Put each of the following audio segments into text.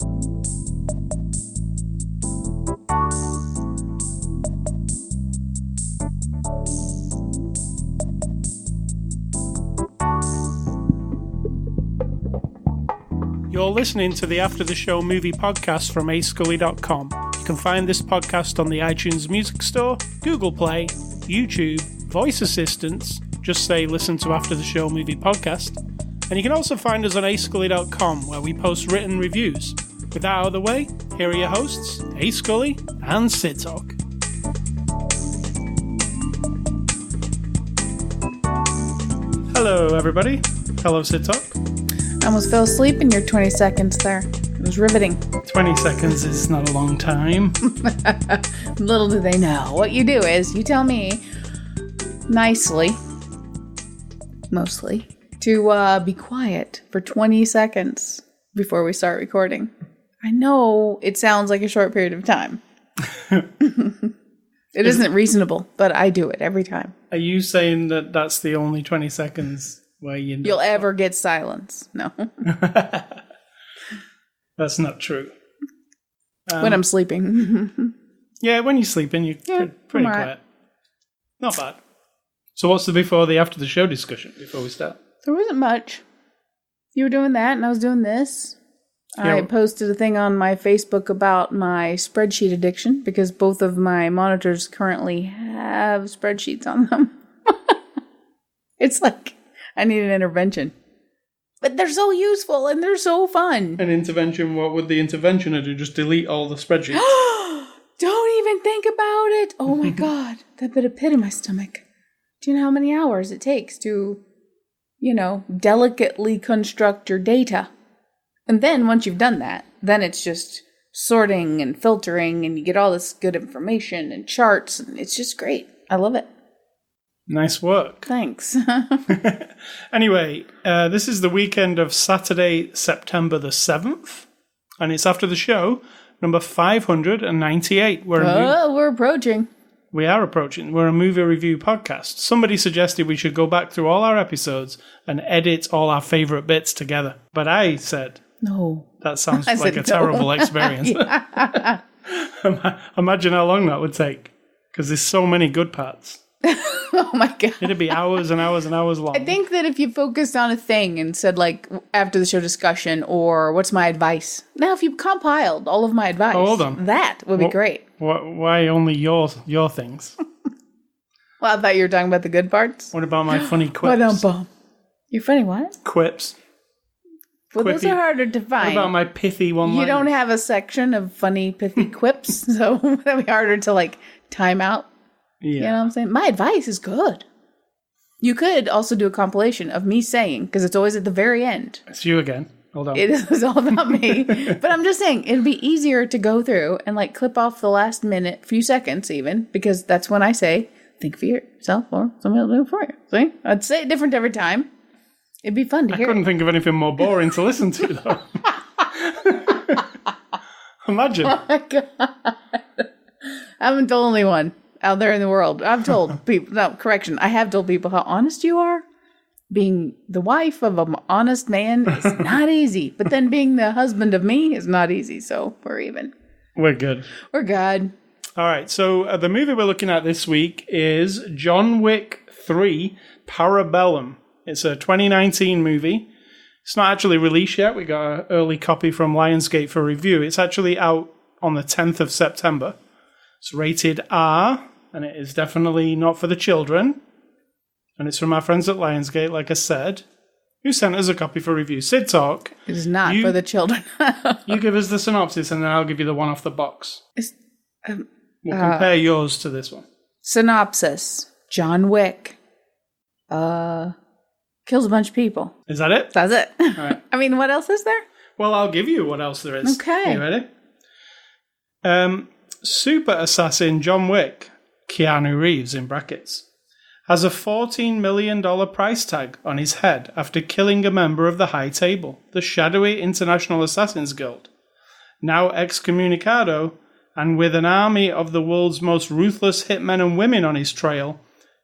You're listening to the After the Show movie podcast from ascully.com. You can find this podcast on the iTunes Music Store, Google Play, YouTube, voice assistants, just say listen to After the Show movie podcast. And you can also find us on ascully.com, where we post written reviews. With that out of the way, here are your hosts, A Scully and Sid Talk. Hello everybody. Hello Sid Talk. I almost fell asleep in your 20 seconds there. It was riveting. 20 seconds is not a long time. Little do they know. What you do is you tell me nicely, mostly, to be quiet for 20 seconds before we start recording. I know it sounds like a short period of time. It isn't reasonable, but I do it every time. Are you saying that that's the only 20 seconds where you'll ever get silence? No. That's not true. When I'm sleeping. Yeah, when you're sleeping, you're pretty quiet. Not bad. So what's the before the after the show discussion before we start? There wasn't much. You were doing that and I was doing this. Yeah. I posted a thing on my Facebook about my spreadsheet addiction because both of my monitors currently have spreadsheets on them. It's like I need an intervention. But they're so useful and they're so fun. An intervention? What would the interventioner do? Just delete all the spreadsheets? Don't even think about it. Oh my God. That bit of pit in my stomach. Do you know how many hours it takes to, delicately construct your data? And then once you've done that, then it's just sorting and filtering and you get all this good information and charts and it's just great. I love it. Nice work. Thanks. Anyway, this is the weekend of Saturday, September the 7th, and it's after the show, number 598. We're approaching. We are approaching. We're a movie review podcast. Somebody suggested we should go back through all our episodes and edit all our favourite bits together. But I said, no. That sounds like a terrible experience. Imagine how long that would take, because there's so many good parts. Oh my God. It'd be hours and hours and hours long. I think that if you focused on a thing and said like after the show discussion or what's my advice. Now if you compiled all of my advice, hold on. That would be great. Why only your things? Well, I thought you were talking about the good parts. What about my funny quips? Your funny what? Quips. Well, Quippy. Those are harder to find. What about my pithy one-liners? You don't have a section of funny, pithy quips, so that'd be harder to time out. Yeah. You know what I'm saying? My advice is good. You could also do a compilation of me saying, because it's always at the very end. It's you again. Hold on. It is all about me. But I'm just saying, it'd be easier to go through and clip off the last few seconds even, because that's when I say, think for yourself or somebody will do it for you. See? I'd say it different every time. It'd be fun to hear. I couldn't think of anything more boring to listen to, though. Imagine. Oh my God. I'm the only one out there in the world. I've told people, no, correction, I have told people how honest you are. Being the wife of an honest man is not easy. But then being the husband of me is not easy. So we're even. We're good. We're good. All right. So the movie we're looking at this week is John Wick 3, Parabellum. It's a 2019 movie. It's not actually released yet. We got an early copy from Lionsgate for review. It's actually out on the 10th of September. It's rated R, and it is definitely not for the children. And it's from our friends at Lionsgate, like I said, who sent us a copy for review. Sid Talk. It is not for the children. You give us the synopsis, and then I'll give you the one off the box. We'll compare yours to this one. Synopsis. John Wick. Kills a bunch of people. Is that it? That's it. All right. I mean, what else is there? Well, I'll give you what else there is. Okay. Are you ready? Super assassin John Wick, Keanu Reeves in brackets, has a $14 million price tag on his head after killing a member of the High Table, the shadowy International Assassins Guild. Now excommunicado, and with an army of the world's most ruthless hitmen and women on his trail,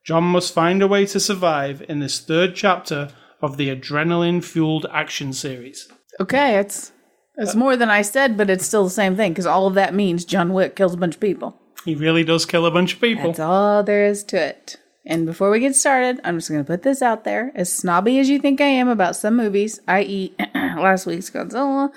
John must find a way to survive in this third chapter of the adrenaline-fueled action series. Okay, it's It's more than I said, but it's still the same thing, because all of that means John Wick kills a bunch of people. He really does kill a bunch of people. That's all there is to it. And before we get started, I'm just going to put this out there. As snobby as you think I am about some movies, i.e. last week's Godzilla,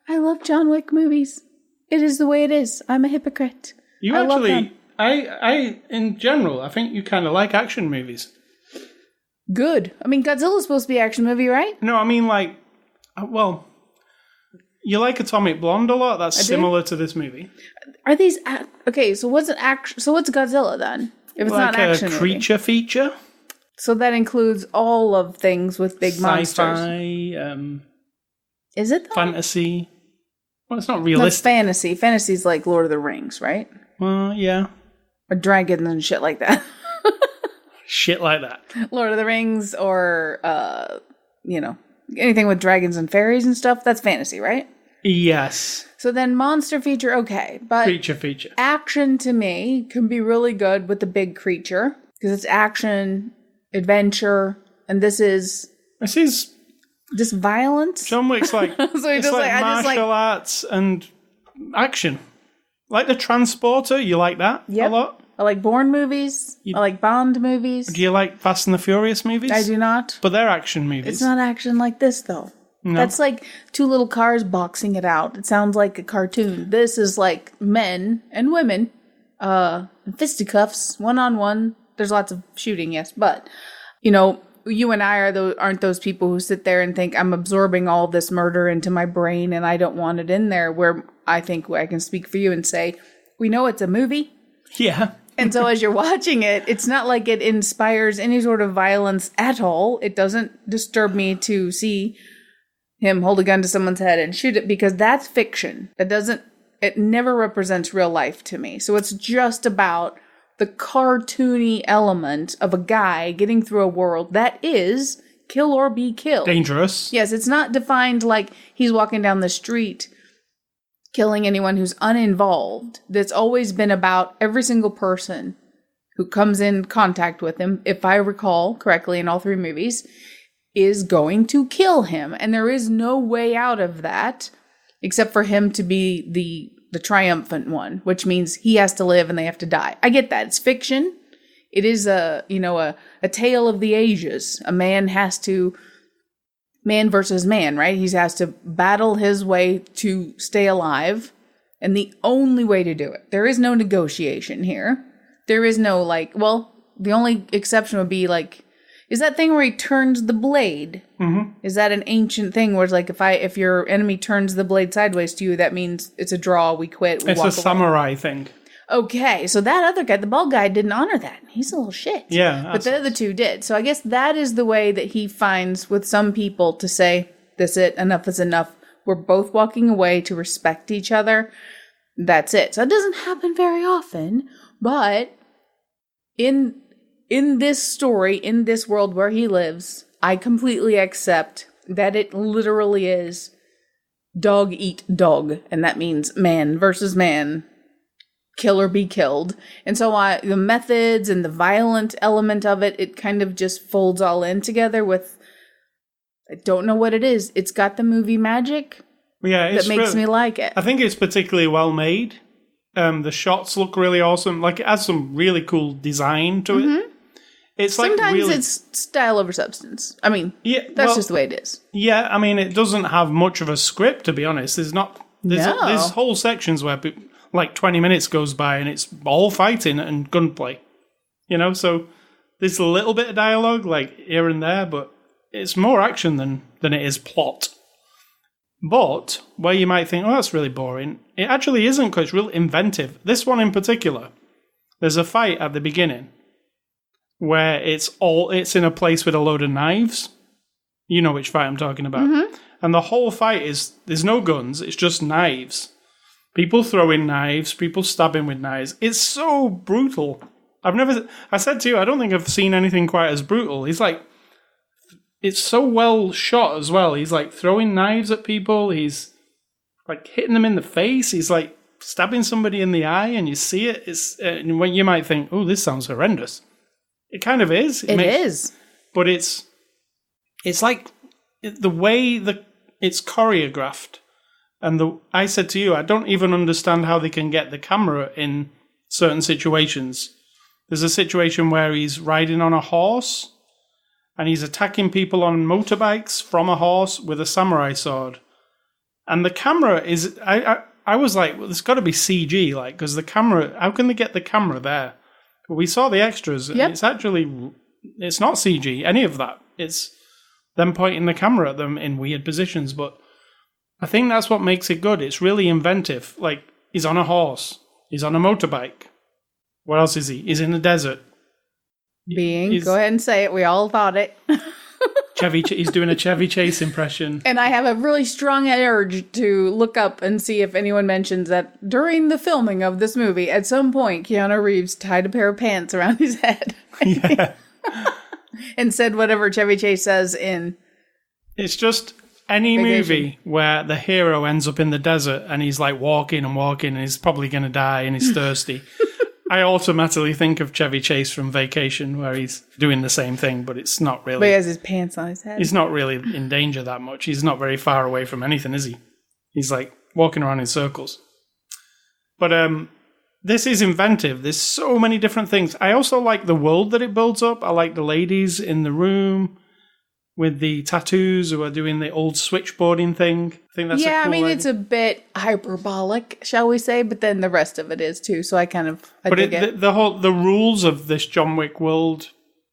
I love John Wick movies. It is the way it is. I'm a hypocrite. You I actually, love them. I in general, I think you kind of like action movies. Good. I mean, Godzilla's supposed to be an action movie, right? No, I mean like, well, you like Atomic Blonde a lot. That's similar to this movie. Are these okay? So what's So what's Godzilla then? If it's like not an action a creature movie? feature. So that includes all of things with big monsters. Sci-fi, is it though? fantasy. Well, it's not That's realistic. fantasy. Fantasy's like Lord of the Rings, right? Well, yeah, Or dragons and shit like that. shit like that. Lord of the Rings, or anything with dragons and fairies and stuff. That's fantasy, right? Yes, So then monster feature, okay, but creature feature. action to me can be really good with the big creature because it's action, adventure, and this is just violence. John Wick's like So he it's just like I just martial arts and action. Like the Transporter, you like that a lot? I like Bourne movies. I like Bond movies. Do you like Fast and the Furious movies? I do not. But they're action movies. It's not action like this though. No. That's like two little cars boxing it out. It sounds like a cartoon. This is like men and women, in fisticuffs, one-on-one. There's lots of shooting, yes, but you and I aren't those people who sit there and think I'm absorbing all this murder into my brain and I don't want it in there. Where I think I can speak for you and say, we know it's a movie. Yeah. And so as you're watching it, it's not like it inspires any sort of violence at all. It doesn't disturb me to see him hold a gun to someone's head and shoot it because that's fiction. It never represents real life to me. So it's just about the cartoony element of a guy getting through a world that is kill or be killed. Dangerous. Yes, it's not defined like he's walking down the street killing anyone who's uninvolved. That's always been about every single person who comes in contact with him, if I recall correctly in all three movies, is going to kill him. And there is no way out of that except for him to be the triumphant one, which means he has to live and they have to die. I get that. It's fiction. It is a tale of the ages. A man versus man, right? He has to battle his way to stay alive. And the only way to do it, there is no negotiation here. There is no the only exception would be is that thing where he turns the blade? Mm-hmm. Is that an ancient thing where it's like if your enemy turns the blade sideways to you, that means it's a draw, we quit, we it's walk a away. samurai thing. Okay, so that other guy, the bald guy, didn't honor that. He's a little shit. Yeah. But the other two did. So I guess that is the way that he finds with some people to say, this it, enough is enough. We're both walking away to respect each other. That's it. So it doesn't happen very often, but in this story, in this world where he lives, I completely accept that it literally is dog eat dog. And that means man versus man, kill or be killed. And so the methods and the violent element of it kind of just folds all in together with, I don't know what it is. It's got the movie magic that makes me like it. I think it's particularly well made. The shots look really awesome. Like it has some really cool design to it. It's sometimes it's style over substance. I mean, that's just the way it is. Yeah, I mean, it doesn't have much of a script, to be honest. There's whole sections where 20 minutes goes by and it's all fighting and gunplay. So there's a little bit of dialogue, here and there, but it's more action than it is plot. But where you might think, oh, that's really boring, it actually isn't because it's real inventive. This one in particular, there's a fight at the beginning where it's in a place with a load of knives. You know which fight I'm talking about. Mm-hmm. And the whole fight there's no guns, it's just knives. People throwing knives, people stabbing with knives. It's so brutal. I said to you, I don't think I've seen anything quite as brutal. It's so well shot as well. He's throwing knives at people. He's hitting them in the face. He's stabbing somebody in the eye and you see it. When you might think, oh, this sounds horrendous. It kind of is. It is. But it's the way it's choreographed And I said to you, I don't even understand how they can get the camera in certain situations. There's a situation where he's riding on a horse and he's attacking people on motorbikes from a horse with a samurai sword. And the camera is... I was like, well, there's got to be CG, like, because the camera... How can they get the camera there? We saw the extras. Yep. It's actually... It's not CG, any of that. It's them pointing the camera at them in weird positions, but I think that's what makes it good. It's really inventive. Like, he's on a horse. He's on a motorbike. What else is he? He's in the desert. Go ahead and say it. We all thought it. He's doing a Chevy Chase impression. And I have a really strong urge to look up and see if anyone mentions that during the filming of this movie, at some point, Keanu Reeves tied a pair of pants around his head. Yeah. And said whatever Chevy Chase says in... It's just any movie where the hero ends up in the desert and he's like walking and he's probably going to die and he's thirsty. I automatically think of Chevy Chase from Vacation, where he's doing the same thing, but it's not really... But he has his pants on his head. He's not really in danger that much. He's not very far away from anything, is he? He's like walking around in circles. But this is inventive. There's so many different things. I also like the world that it builds up. I like the ladies in the room with the tattoos who are doing the old switchboarding thing. I think that's a cool idea. It's a bit hyperbolic, shall we say, but then the rest of it is too. So I dig it. The rules of this John Wick world,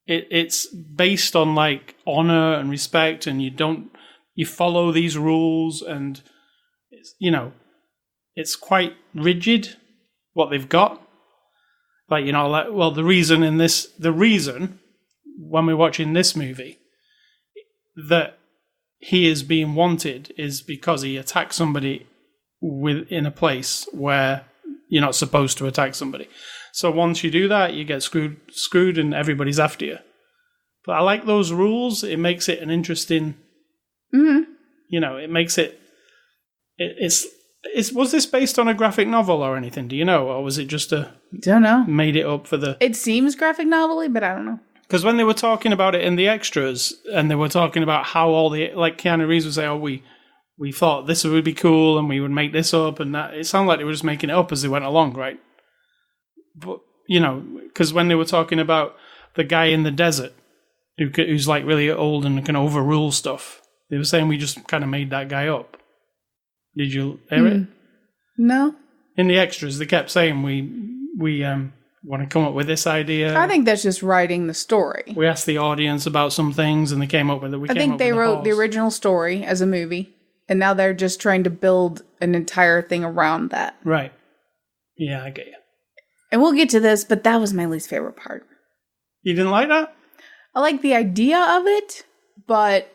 it's based on like honor and respect, and you follow these rules, and it's quite rigid what they've got. Like, the reason when we're watching this movie that he is being wanted is because he attacked somebody in a place where you're not supposed to attack somebody. So once you do that, you get screwed and everybody's after you. But I like those rules. It makes it an interesting... Mm-hmm. It makes it... Was this based on a graphic novel or anything? Do you know? Or was it just don't know. Made it up for the... It seems graphic novel-y, but I don't know. Because when they were talking about it in the extras, and they were talking about how all the... Like Keanu Reeves would say, we thought this would be cool, and we would make this up, and that... It sounded like they were just making it up as they went along, right? But, because when they were talking about the guy in the desert, who's like really old and can overrule stuff, they were saying we just kind of made that guy up. Did you hear it? No. In the extras, they kept saying we want to come up with this idea. I think that's just writing the story. We asked the audience about some things, and they came up with it. I think they wrote the original story as a movie, and now they're just trying to build an entire thing around that. Right. Yeah, I get you. And we'll get to this, but that was my least favorite part. You didn't like that? I like the idea of it, but...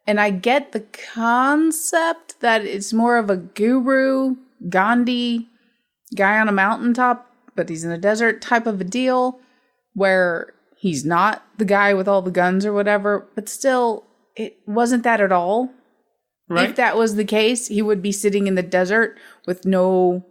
And I get the concept that it's more of a guru, Gandhi, guy on a mountaintop, but he's in a desert type of a deal, where he's not the guy with all the guns or whatever, but still, it wasn't that at all. Right. If that was the case, he would be sitting in the desert with no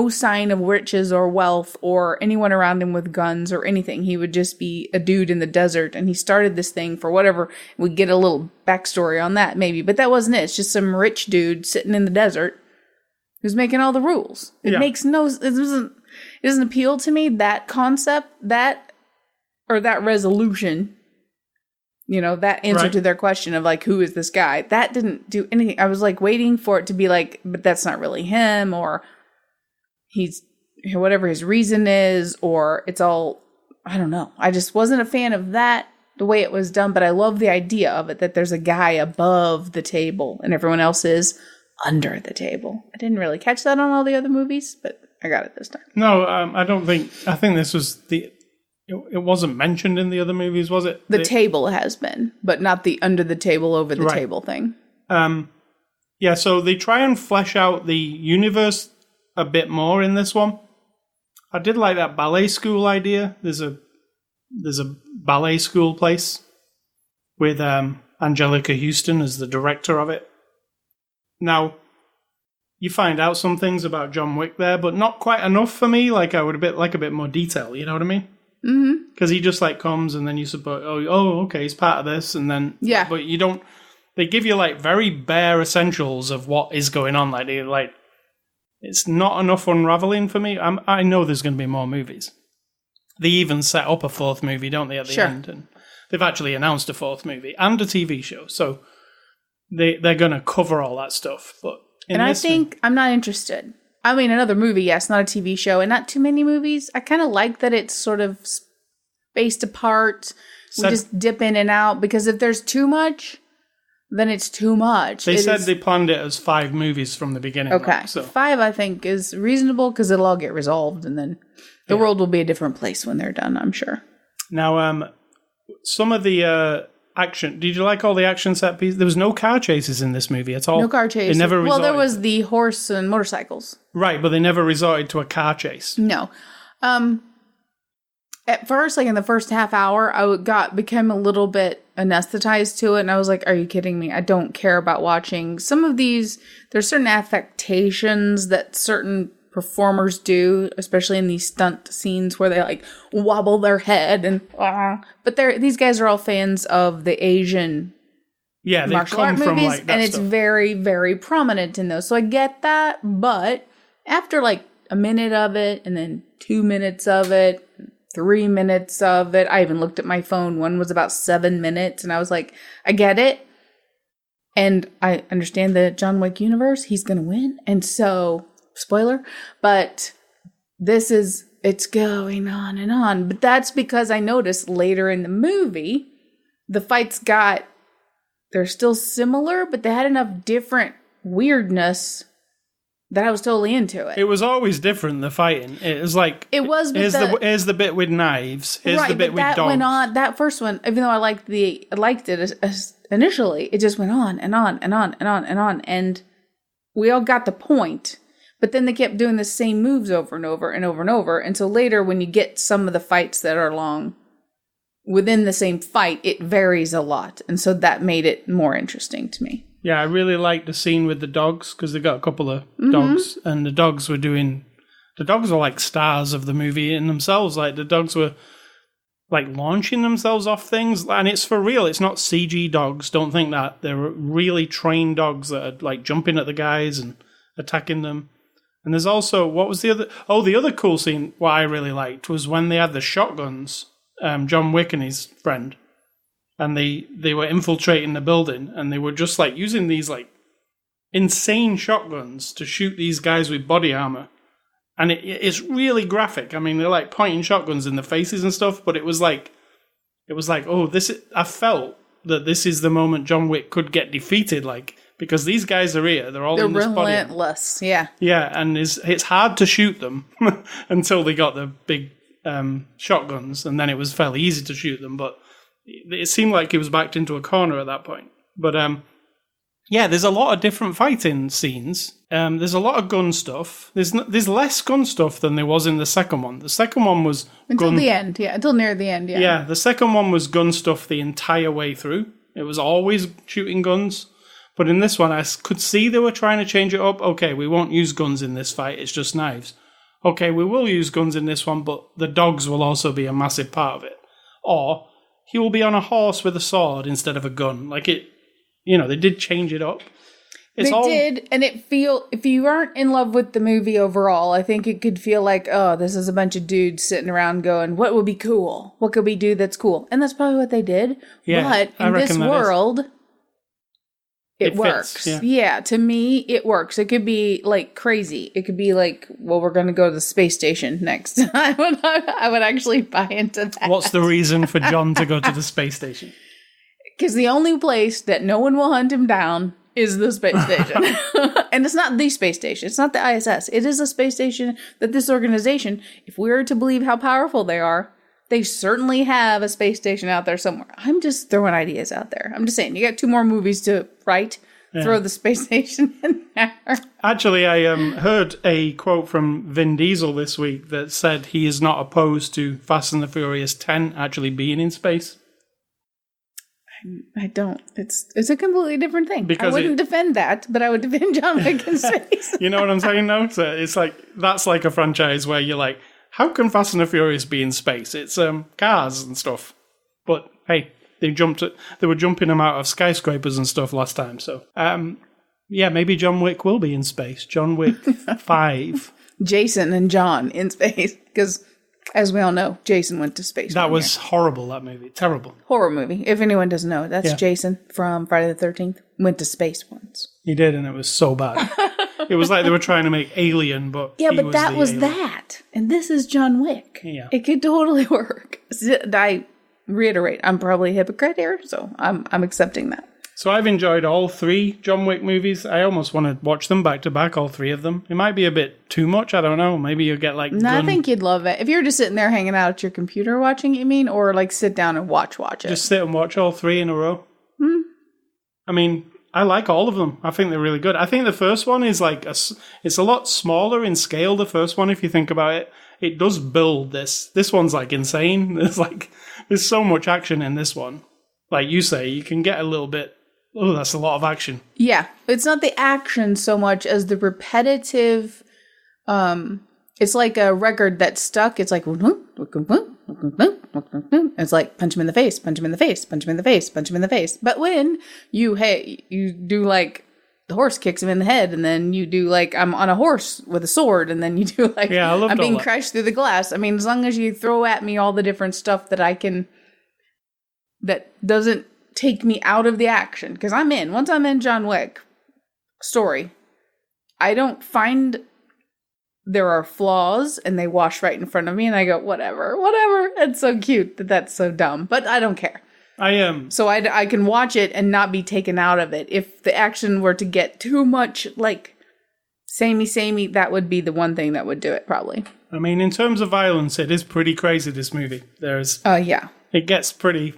sign of riches or wealth or anyone around him with guns or anything. He would just be a dude in the desert, and he started this thing for whatever. We'd get a little backstory on that maybe, but that wasn't it. It's just some rich dude sitting in the desert who's making all the rules. It doesn't appeal to me, that concept, that resolution, that answer to their question of like, who is this guy? That didn't do anything. I was like waiting for it to be like, but that's not really him, or he's whatever his reason is, or it's all, I don't know. I just wasn't a fan of that, the way it was done, but I love the idea of it, that there's a guy above the table and everyone else is under the table. I didn't really catch that on all the other movies, but I got it this time. No, I think this was it wasn't mentioned in the other movies, was it? The table has been, but not the under the table, over the table thing. Yeah, so they try and flesh out the universe a bit more in this one. I did like that ballet school idea. There's a ballet school place with Angelica Houston as the director of it. Now, you find out some things about John Wick there, but not quite enough for me. Like, I would like a bit more detail, you know what I mean? Mm-hmm. Because he just like comes and then you suppose, okay, he's part of this, and then... Yeah. But you don't... they give you like very bare essentials of what is going on. Like it's not enough unraveling for me. I know there's going to be more movies. They even set up a fourth movie, don't they, at the end? And they've actually announced a fourth movie and a TV show. So they're going to cover all that stuff. But I think I'm not interested. I mean, another movie, yes, not a TV show, and not too many movies. I kind of like that it's sort of spaced apart. We just dip in and out, because if there's too much, then it's too much. They said they planned it as 5 movies from the beginning. Okay, so 5 I think is reasonable, because it'll all get resolved, and then the world will be a different place when they're done, I'm sure. Now, some of the action. Did you like all the action set pieces? There was no car chases in this movie at all. No car chases. Well, there was the horse and motorcycles. Right, but they never resorted to a car chase. No. At first, like in the first half hour, became a little bit anesthetized to it, and I was like, are you kidding me? I don't care about watching some of these. There's certain affectations that certain performers do, especially in these stunt scenes where they like wobble their head and but these guys are all fans of the Asian martial art movies, like and it's very, very prominent in those. So I get that, but after like a minute of it, and then 2 minutes of it, 3 minutes of it, I even looked at my phone. One was about 7 minutes, and I was like, I get it. And I understand the John Wick universe, he's gonna win. And so spoiler, but it's going on and on. But that's because I noticed later in the movie, the fights they're still similar, but they had enough different weirdness that I was totally into it. It was always different, the fighting. It was like, here's the bit with knives, here's the bit with dogs. Went on, that first one, even though I liked it initially, it just went on and on and on and on and on. And we all got the point. But then they kept doing the same moves over and over and over and over. And so later, when you get some of the fights that are long within the same fight, it varies a lot. And so that made it more interesting to me. Yeah, I really liked the scene with the dogs, because they got a couple of dogs, and the dogs were like stars of the movie in themselves. Like the dogs were like launching themselves off things, and it's for real. It's not CG dogs. Don't think that. They're really trained dogs that are like jumping at the guys and attacking them. And there's also, what was the other? Oh, the other cool scene, what I really liked, was when they had the shotguns, John Wick and his friend, and they were infiltrating the building, and they were just like using these like insane shotguns to shoot these guys with body armor. And it's really graphic. I mean, they're like pointing shotguns in the faces and stuff, but it was like, oh, I felt that this is the moment John Wick could get defeated, like, because these guys are here. They're in this body. They're relentless, yeah. Yeah, and it's hard to shoot them until they got the big shotguns, and then it was fairly easy to shoot them, but it seemed like he was backed into a corner at that point. But yeah, there's a lot of different fighting scenes. There's a lot of gun stuff. There's less gun stuff than there was in the second one. The second one was until the end, yeah. Until near the end, yeah. Yeah, the second one was gun stuff the entire way through. It was always shooting guns. But in this one, I could see they were trying to change it up. Okay, we won't use guns in this fight. It's just knives. Okay, we will use guns in this one, but the dogs will also be a massive part of it. Or he will be on a horse with a sword instead of a gun. Like it, they did change it up. Did, and if you aren't in love with the movie overall, I think it could feel like, oh, this is a bunch of dudes sitting around going, what would be cool? What could we do that's cool? And that's probably what they did. Yeah, but in this world, it works. Yeah, to me, it works. It could be like crazy. It could be like, well, we're going to go to the space station next. I would actually buy into that. What's the reason for John to go to the space station? Because the only place that no one will hunt him down is the space station. And it's not the space station. It's not the ISS. It is a space station that this organization, if we are to believe how powerful they are, they certainly have a space station out there somewhere. I'm just throwing ideas out there. I'm just saying, you got 2 more movies to write. Yeah. Throw the space station in there. Actually, I heard a quote from Vin Diesel this week that said he is not opposed to Fast and the Furious 10 actually being in space. I don't. It's a completely different thing. Because I wouldn't defend that, but I would defend John Wick in space. You know what I'm saying, though? So it's like, that's like a franchise where you're like, how can Fast and the Furious be in space? It's cars and stuff. But hey, they were jumping them out of skyscrapers and stuff last time. So yeah, maybe John Wick will be in space. John Wick 5. Jason and John in space, because as we all know, Jason went to space. That was horrible, that movie. Terrible. Horror movie. If anyone doesn't know, that's Jason from Friday the 13th. Went to space once. He did, and it was so bad. It was like they were trying to make Alien, but yeah, but that was that. And this is John Wick. Yeah. It could totally work. I reiterate, I'm probably a hypocrite here, so I'm accepting that. So I've enjoyed all 3 John Wick movies. I almost want to watch them back to back, all 3 of them. It might be a bit too much. I don't know. Maybe you'll get like... No, I think you'd love it. If you're just sitting there hanging out at your computer watching, you mean? Or like sit down and watch it? Just sit and watch all 3 in a row. I mean, I like all of them. I think they're really good. I think the first one is like... it's a lot smaller in scale, the first one, if you think about it. It does build this. This one's like insane. There's so much action in this one. Like you say, you can get a little bit... Oh, that's a lot of action. Yeah. It's not the action so much as the repetitive, it's like a record that's stuck. It's like, it's like punch him in the face, punch him in the face, punch him in the face, punch him in the face. But when you do like the horse kicks him in the head, and then you do like I'm on a horse with a sword, and then you do like I'm being crushed through the glass. I mean, as long as you throw at me all the different stuff that I can, that doesn't take me out of the action, because I'm in. Once I'm in John Wick story, I don't find there are flaws, and they wash right in front of me, and I go, whatever. It's so cute that's so dumb, but I don't care. So I can watch it and not be taken out of it. If the action were to get too much like samey, that would be the one thing that would do it, probably. I mean, in terms of violence, it is pretty crazy, this movie. It gets pretty...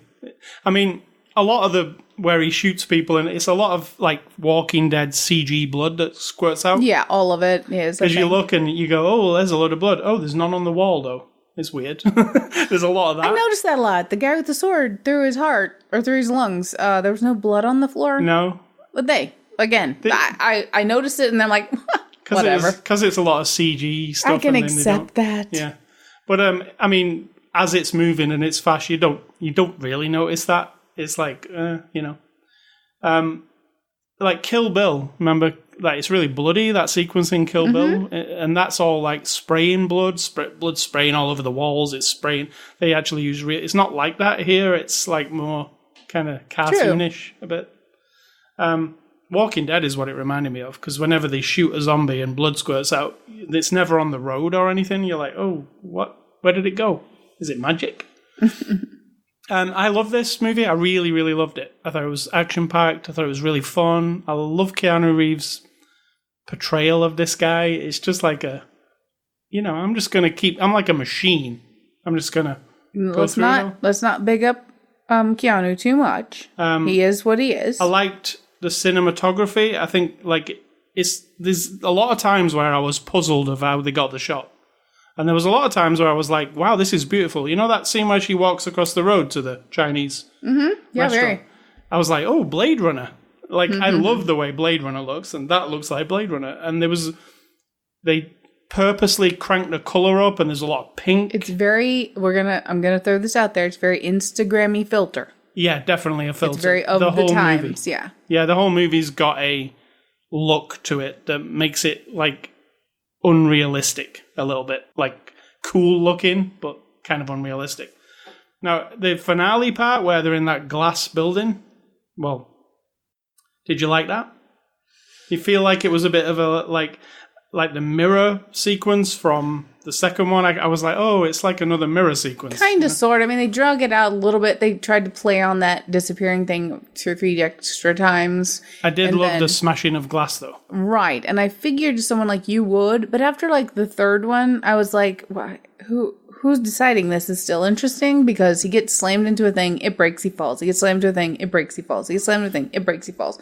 I mean... A lot of where he shoots people, and it's a lot of like Walking Dead CG blood that squirts out. Yeah, all of it is. Because you look and you go, oh, well, there's a load of blood. Oh, there's none on the wall though. It's weird. There's a lot of that. I noticed that a lot. The guy with the sword through his heart or through his lungs. There was no blood on the floor. No. But I noticed it, and I'm like, whatever. Because it's a lot of CG stuff. I can accept that. Yeah, but I mean, as it's moving and it's fast, you don't really notice that. It's like, like Kill Bill. Remember, like it's really bloody, that sequence in Kill Bill, and that's all like spraying blood spraying all over the walls. It's spraying. They actually use it's not like that here. It's like more kind of cartoonish a bit. Walking Dead is what it reminded me of, because whenever they shoot a zombie and blood squirts out, it's never on the road or anything. You're like, oh, what? Where did it go? Is it magic? I love this movie. I really, really loved it. I thought it was action-packed. I thought it was really fun. I love Keanu Reeves' portrayal of this guy. It's just like I'm just going to I'm like a machine. I'm just going to Let's not big up Keanu too much. He is what he is. I liked the cinematography. I think like there's a lot of times where I was puzzled of how they got the shot. And there was a lot of times where I was like, wow, this is beautiful. You know that scene where she walks across the road to the Chinese Yeah, restaurant? very. I was like, oh, Blade Runner. Like, I love the way Blade Runner looks, and that looks like Blade Runner. And they purposely cranked the color up, and there's a lot of pink. It's very, I'm gonna throw this out there, it's very Instagram-y filter. Yeah, definitely a filter. It's very of the times, movie. Yeah. Yeah, the whole movie's got a look to it that makes it, like, unrealistic a little bit, like cool looking but kind of unrealistic. Now the finale part where they're in that glass building, well, did you like that? You feel like it was a bit of a like the mirror sequence from the second one? I was like, oh, it's like another mirror sequence. Kind of, sort of. I mean, they drug it out a little bit. They tried to play on that disappearing thing 2 or 3 extra times. I did love the smashing of glass, though. Right. And I figured someone like you would. But after, like, the third one, I was like, why? Who's deciding this is still interesting? Because he gets slammed into a thing, it breaks, he falls. He gets slammed into a thing, it breaks, he falls. He gets slammed into a thing, it breaks, he falls.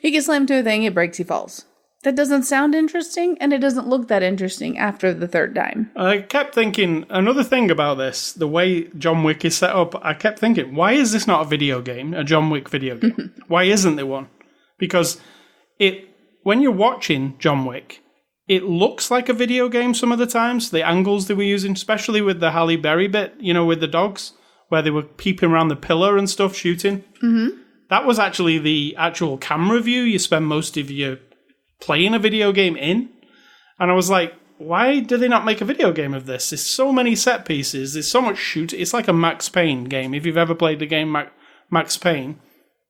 He gets slammed into a thing, it breaks, he falls. That doesn't sound interesting, and it doesn't look that interesting after the third time. I kept thinking, another thing about this, the way John Wick is set up, I kept thinking, why is this not a video game, a John Wick video game? Why isn't there one? Because when you're watching John Wick, it looks like a video game some of the times, the angles that we're using, especially with the Halle Berry bit, with the dogs. where they were peeping around the pillar and stuff, shooting. Mm-hmm. That was actually the actual camera view you spend most of your playing a video game in. And I was like, why do they not make a video game of this? There's so many set pieces. There's so much shoot. It's like a Max Payne game. If you've ever played the game Max Payne,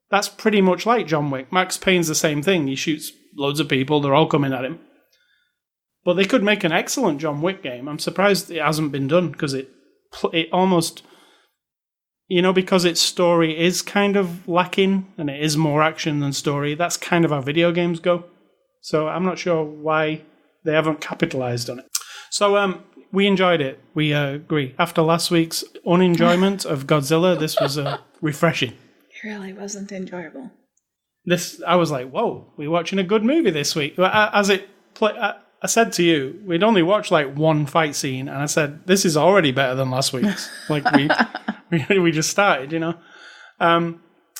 that's pretty much like John Wick. Max Payne's the same thing. He shoots loads of people. They're all coming at him. But they could make an excellent John Wick game. I'm surprised it hasn't been done because it almost, because its story is kind of lacking and it is more action than story. That's kind of how video games go. So I'm not sure why they haven't capitalized on it. So we enjoyed it. We agree. After last week's unenjoyment of Godzilla, this was refreshing. It really wasn't enjoyable. I was like, whoa, we're watching a good movie this week. I said to you, we'd only watched like one fight scene, and I said, this is already better than last week's. Like we just started,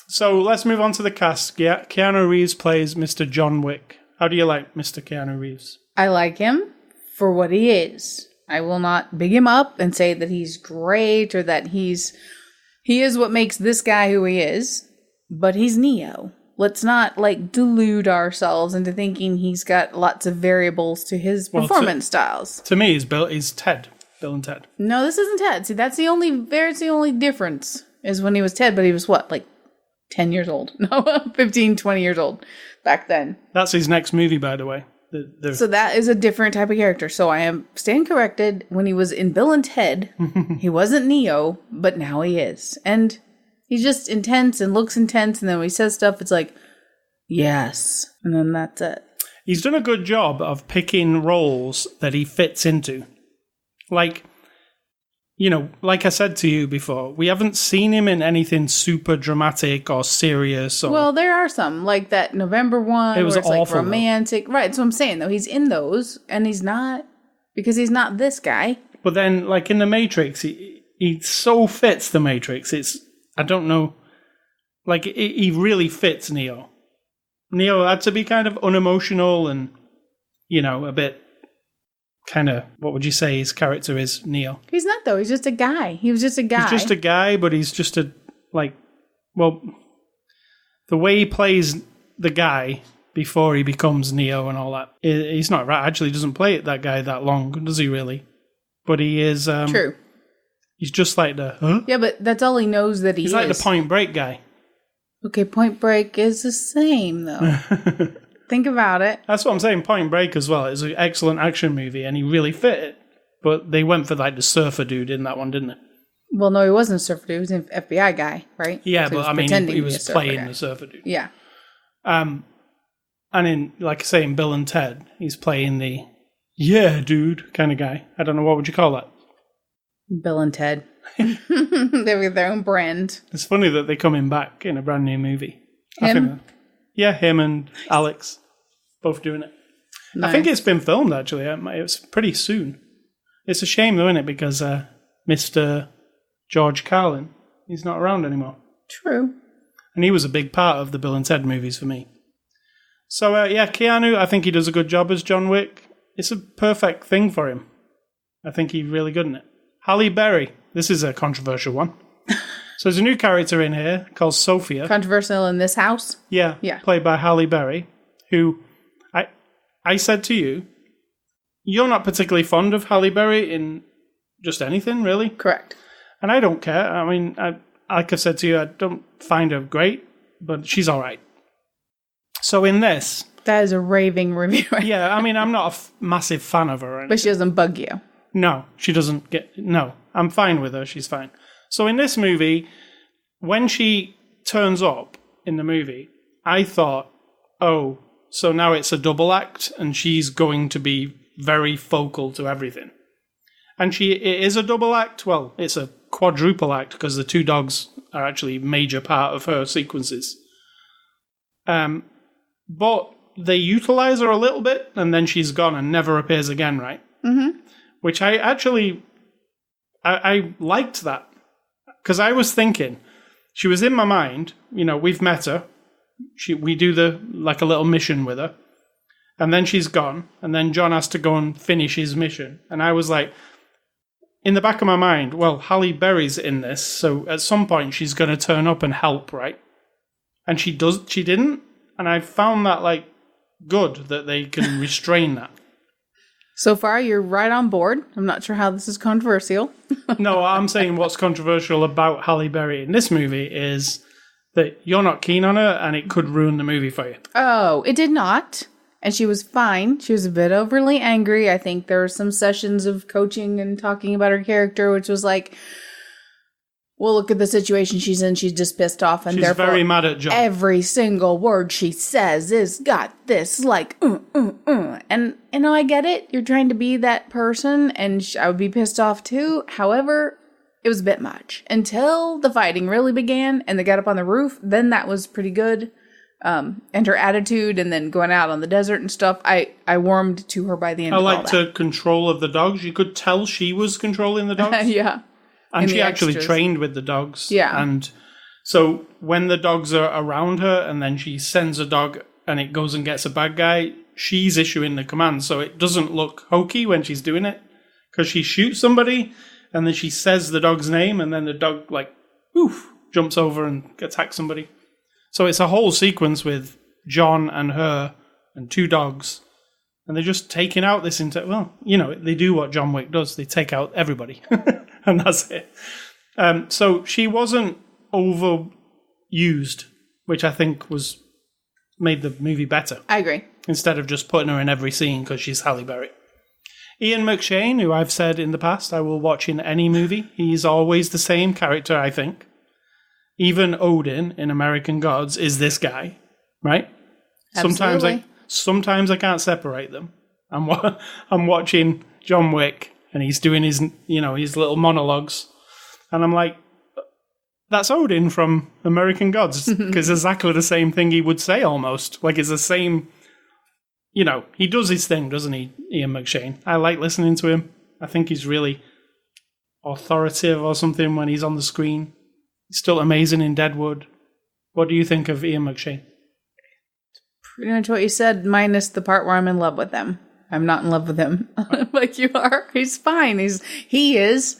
So let's move on to the cast. Yeah, Keanu Reeves plays Mr. John Wick. How do you like Mr. Keanu Reeves? I like him for what he is. I will not big him up and say that he's great or that he is what makes this guy who he is, but he's Neo. Let's not delude ourselves into thinking he's got lots of variables to his performance styles. To me, he's Ted. Bill and Ted. No, this isn't Ted. See, that's the only difference is when he was Ted, but he was 10 years old? No, 15, 20 years old back then. That's his next movie, by the way. So that is a different type of character. So I am staying corrected. When he was in Bill and Ted, he wasn't Neo, but now he is. And he's just intense and looks intense. And then when he says stuff, it's like, yes. And then that's it. He's done a good job of picking roles that he fits into. Like I said to you before, we haven't seen him in anything super dramatic or serious. Well, there are some, like that November one, it was where it's awful, romantic. Though. Right, that's what I'm saying, though. He's in those, and he's not, because he's not this guy. But then, in The Matrix, he so fits The Matrix. I don't know, he really fits Neo. Neo had to be kind of unemotional and, a bit... kind of, what would you say his character is, Neo? He's not, though. He's just a guy. He was just a guy. He's just a guy, but he's just the way he plays the guy before he becomes Neo and all that, he's not right. Actually, doesn't play that guy that long, does he really? But he is... True. He's just like the... Yeah, but that's all he knows that he is. He's like the Point Break guy. Okay, Point Break is the same, though. Think about it. That's what I'm saying. Point Break as well. It's an excellent action movie, and he really fit it. But they went for the surfer dude in that one, didn't they? Well, no, he wasn't a surfer dude. He was an FBI guy, right? Yeah, so but he was playing the surfer dude. Yeah. And in, like I say, in Bill and Ted, he's playing the dude kind of guy. I don't know, what would you call that? Bill and Ted. They were their own brand. It's funny that they're coming back in a brand new movie. Him? Him and Alex, both doing it. Nice. I think it's been filmed, actually. It's pretty soon. It's a shame, though, isn't it? Because Mr. George Carlin, he's not around anymore. True. And he was a big part of the Bill and Ted movies for me. So, Keanu, I think he does a good job as John Wick. It's a perfect thing for him. I think he's really good in it. Halle Berry. This is a controversial one. So there's a new character in here called Sophia. Controversial in this house? Yeah. Played by Halle Berry, who I said to you, you're not particularly fond of Halle Berry in just anything, really. Correct. And I don't care. I mean, like I said to you, I don't find her great, but she's all right. So in this... That is a raving review. Yeah, I mean, I'm not a massive fan of her. But she doesn't bug you. No, she doesn't get... No, I'm fine with her. She's fine. So in this movie, when she turns up in the movie, I thought, oh, so now it's a double act and she's going to be very focal to everything. And it is a double act. Well, it's a quadruple act because the two dogs are actually a major part of her sequences. But they utilize her a little bit and then she's gone and never appears again, right? Mm-hmm. Which I actually, I liked that. Because I was thinking, she was in my mind, we've met her. We do a little mission with her. And then she's gone. And then John has to go and finish his mission. And I was like, in the back of my mind, well, Halle Berry's in this, so at some point she's going to turn up and help, right? And she didn't, and I found that, like, good that they can restrain that. So far, you're right on board. I'm not sure how this is controversial. No, I'm saying what's controversial about Halle Berry in this movie is that you're not keen on her, and it could ruin the movie for you. Oh, it did not. And she was fine. She was a bit overly angry. I think there were some sessions of coaching and talking about her character, which was like, well, look at the situation she's in. She's just pissed off. And she's very mad at John. Every single word she says is got this, like, And, you know, I get it. You're trying to be that person, and I would be pissed off too. However, it was a bit much. Until the fighting really began and they got up on the roof, then that was pretty good. And her attitude, and then going out on the desert and stuff, I warmed to her by the end of all that. I liked her control of the dogs. You could tell she was controlling the dogs. Yeah. And she actually trained with the dogs. Yeah. And so when the dogs are around her and then she sends a dog and it goes and gets a bad guy, she's issuing the command. So it doesn't look hokey when she's doing it. Because she shoots somebody and then she says the dog's name and then the dog, like, jumps over and attacks somebody. So it's a whole sequence with John and her and two dogs. And they're just taking out this well, you know, they do what John Wick does. They take out everybody. And that's it. So she wasn't overused, which I think made the movie better. I agree. Instead of just putting her in every scene because she's Halle Berry. Ian McShane, who I've said in the past I will watch in any movie. He's always the same character, I think. Even Odin in American Gods is this guy, right? Absolutely. Sometimes I can't separate them. I'm watching John Wick and he's doing his little monologues, and I'm like, that's Odin from American Gods, because exactly the same thing he would say almost. Like it's the same, he does his thing, doesn't he, Ian McShane? I like listening to him. I think he's really authoritative or something when he's on the screen. He's still amazing in Deadwood. What do you think of Ian McShane? Pretty much what you said, minus the part where I'm in love with him. I'm not in love with him like you are. He's fine. He is.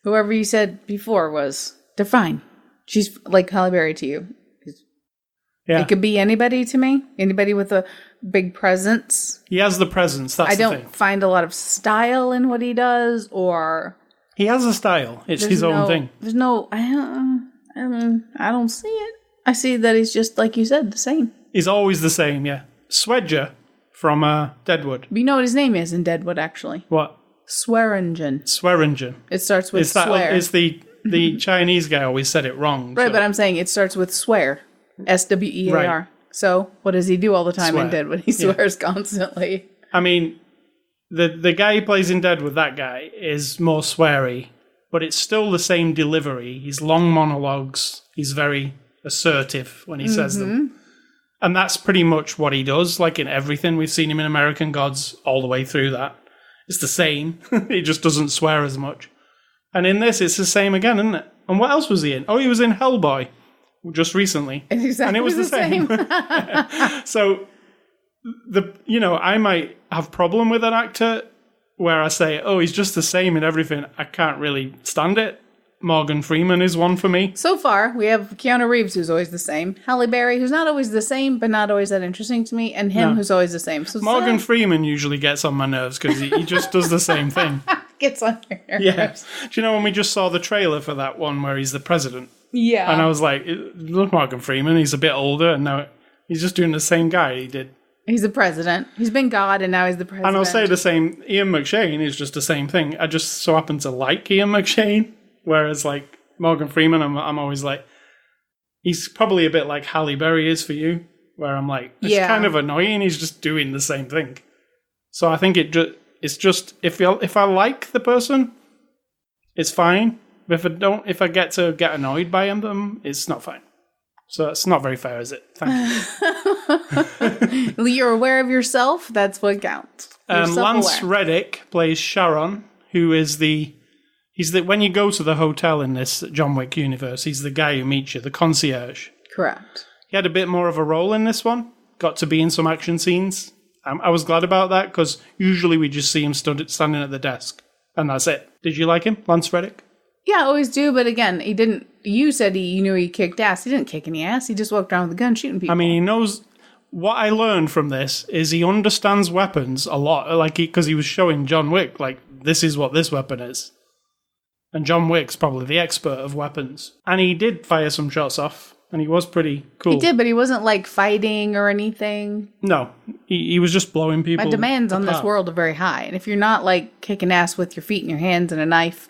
Whoever you said before was, they're fine. She's like Halle Berry to you. Yeah. It could be anybody to me. Anybody with a big presence. He has the presence. That's the thing. I don't find a lot of style in what he does, or... He has a style. It's his own thing. There's no... I don't see it. I see that he's just, like you said, the same. He's always the same, yeah. Swedger from Deadwood. You know what his name is in Deadwood, actually? What? Swearingen. It starts with swear. It's the Chinese guy always said it wrong. Right, so. But I'm saying it starts with swear. SWEAR. Right. So, what does he do all the time in Deadwood? He swears constantly. I mean, the guy who plays in Deadwood, that guy, is more sweary, but it's still the same delivery. He's long monologues. He's very assertive when he says them. And that's pretty much what he does, like in everything. We've seen him in American Gods all the way through that. It's the same. He just doesn't swear as much. And in this, it's the same again, isn't it? And what else was he in? Oh, he was in Hellboy just recently. Exactly, and it was the same. So, I might have a problem with an actor where I say, oh, he's just the same in everything. I can't really stand it. Morgan Freeman is one for me. So far, we have Keanu Reeves, who's always the same. Halle Berry, who's not always the same, but not always that interesting to me. And him, who's always the same. So Morgan Freeman usually gets on my nerves because he just does the same thing. Gets on your nerves. Yeah. Do you know when we just saw the trailer for that one where he's the president? Yeah. And I was like, look, Morgan Freeman, he's a bit older, and now he's just doing the same guy he did. He's the president. He's been God, and now he's the president. And I'll say the same, Ian McShane is just the same thing. I just so happen to like Ian McShane, whereas like Morgan Freeman, I'm always like, he's probably a bit like Halle Berry is for you, where I'm like, it's kind of annoying, he's just doing the same thing. So I think it's just, if I like the person, it's fine. But if I get annoyed by them, it's not fine. So it's not very fair, is it? Thank you. You're aware of yourself. That's what counts. Lance Reddick plays Sharon, who is when you go to the hotel in this John Wick universe, he's the guy who meets you, the concierge. Correct. He had a bit more of a role in this one. Got to be in some action scenes. I was glad about that because usually we just see him standing at the desk. And that's it. Did you like him, Lance Reddick? Yeah, I always do, but again, he didn't... You said you knew he kicked ass. He didn't kick any ass. He just walked around with a gun shooting people. I mean, he knows... What I learned from this is he understands weapons a lot, like because he was showing John Wick, like, this is what this weapon is. And John Wick's probably the expert of weapons. And he did fire some shots off, and he was pretty cool. He did, but he wasn't, like, fighting or anything. No, he was just blowing people My demands apart. on this world are very high. And if you're not, like, kicking ass with your feet and your hands and a knife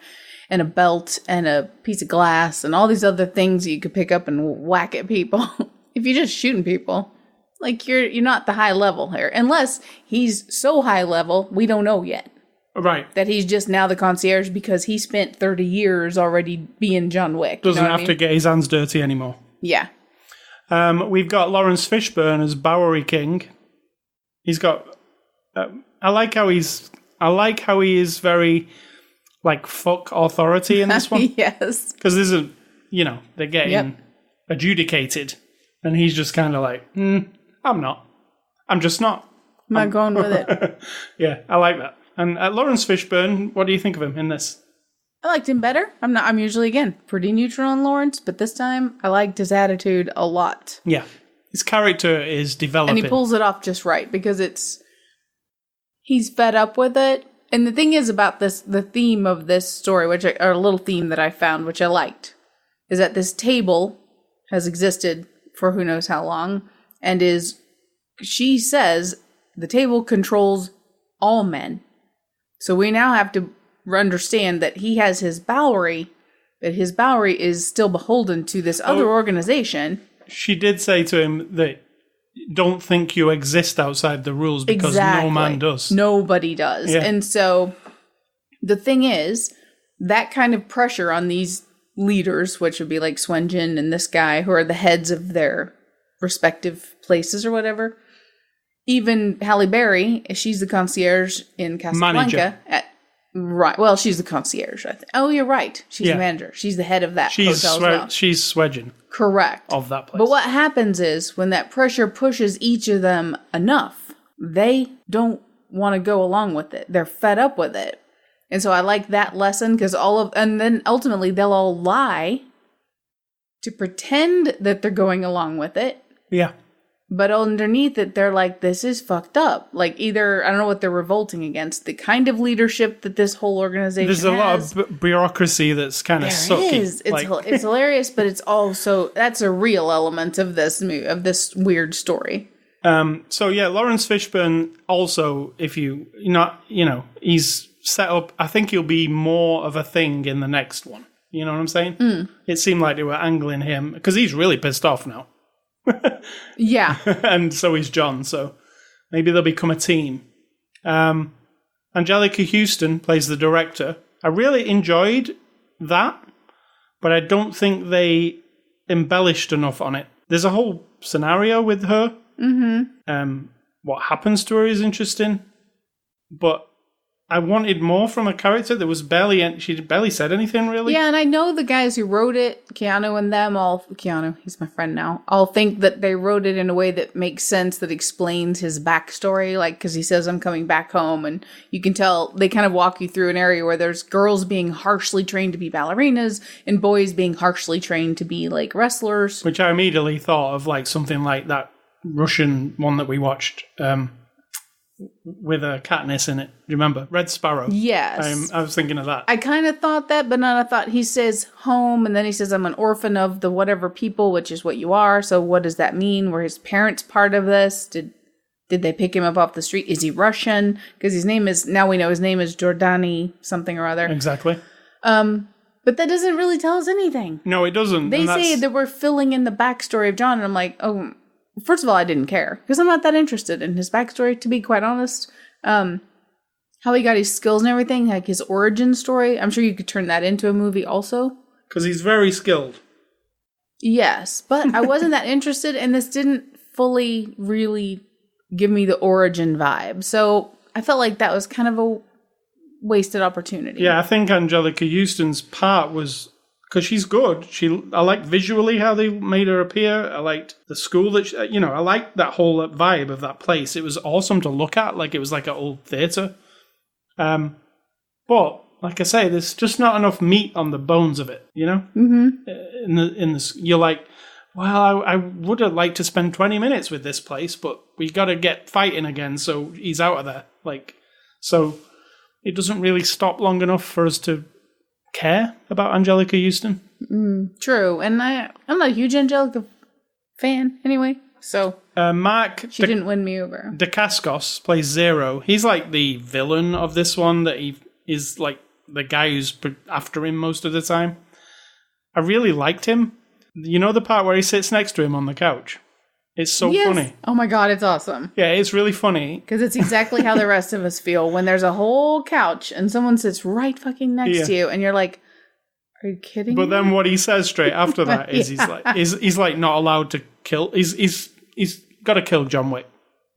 and a belt and a piece of glass and all these other things you could pick up and whack at people, if you're just shooting people... Like, you're not the high level here. Unless he's so high level, we don't know yet. Right. That he's just now the concierge because he spent 30 years already being John Wick. Doesn't have to get his hands dirty anymore. Yeah. We've got Lawrence Fishburne as Bowery King. He's got... I like how he is very, like, fuck authority in this one. Yes. Because there's a... they're getting adjudicated. And he's just kind of like, I'm not. I'm just not. I'm not going with it. Yeah, I like that. And Lawrence Fishburne, what do you think of him in this? I liked him better. I'm usually, again, pretty neutral on Lawrence, but this time I liked his attitude a lot. Yeah. His character is developing. And he pulls it off just right because he's fed up with it. And the thing is about this, the theme of this story, or a little theme that I found, which I liked, is that this table has existed for who knows how long, and she says, the table controls all men. So we now have to understand that he has his Bowery, but his Bowery is still beholden to this other organization. She did say to him that don't think you exist outside the rules because no man does. Nobody does. Yeah. And so the thing is, that kind of pressure on these leaders, which would be like Swenjin and this guy, who are the heads of their respective places or whatever. Even Halle Berry, she's the concierge in Casablanca. Right. Well, she's the concierge, I think. Oh, you're right. She's the manager. She's the head of that hotel as well. She's Swedgen. Correct. Of that place. But what happens is, when that pressure pushes each of them enough, they don't want to go along with it. They're fed up with it. And so I like that lesson because and then ultimately they'll all lie to pretend that they're going along with it. Yeah. But underneath it, they're like, this is fucked up. Like, either, I don't know what they're revolting against. The kind of leadership that this whole organization has. There's a lot of bureaucracy that's kind of sucky. There is. It's hilarious, but it's also, that's a real element of this weird story. So yeah, Lawrence Fishburne also, if he's set up, I think he'll be more of a thing in the next one. You know what I'm saying? It seemed like they were angling him, because he's really pissed off now. Yeah. And so is John, so maybe they'll become a team. Angelica Houston plays the director. I really enjoyed that, but I don't think they embellished enough on it. There's a whole scenario with her. Mm-hmm. What happens to her is interesting, but I wanted more from a character that was she barely said anything, really. Yeah, and I know the guys who wrote it, Keanu and them, Keanu, he's my friend now, all think that they wrote it in a way that makes sense, that explains his backstory, like, because he says, I'm coming back home, and you can tell, they kind of walk you through an area where there's girls being harshly trained to be ballerinas, and boys being harshly trained to be, like, wrestlers. Which I immediately thought of, like, something like that Russian one that we watched, with a Katniss in it. Do you remember? Red Sparrow. Yes. I was thinking of that. I kind of thought that, but then I thought he says home, and then he says I'm an orphan of the whatever people, which is what you are. So what does that mean? Were his parents part of this? Did they pick him up off the street? Is he Russian? Because now we know his name is Jordani something or other. Exactly. But that doesn't really tell us anything. No, it doesn't. They say that we're filling in the backstory of John, and I'm like, oh... First of all, I didn't care, because I'm not that interested in his backstory, to be quite honest. How he got his skills and everything, like his origin story. I'm sure you could turn that into a movie also. Because he's very skilled. Yes, but I wasn't that interested, and this didn't fully really give me the origin vibe. So I felt like that was kind of a wasted opportunity. Yeah, I think Angelica Houston's part was... Because she's good. I liked visually how they made her appear. I liked the school that I liked that whole vibe of that place. It was awesome to look at. Like, it was like an old theatre. But like I say, there's just not enough meat on the bones of it, you know? Mm-hmm. You're like, well, I would have liked to spend 20 minutes with this place, but we got to get fighting again, so he's out of there. Like, so it doesn't really stop long enough for us to care about Angelica Houston. True, and I'm not a huge Angelica fan anyway, so she didn't win me over. Dacascos plays Zero. He's like the villain of this one, that he is like the guy who's after him most of the time. I really liked him. You know the part where he sits next to him on the couch? It's so funny. Oh my God, it's awesome. Yeah, it's really funny. Because it's exactly how the rest of us feel when there's a whole couch and someone sits right fucking next to you and you're like, are you kidding me? But then what he says straight after that is he's like not allowed to kill. He's got to kill John Wick.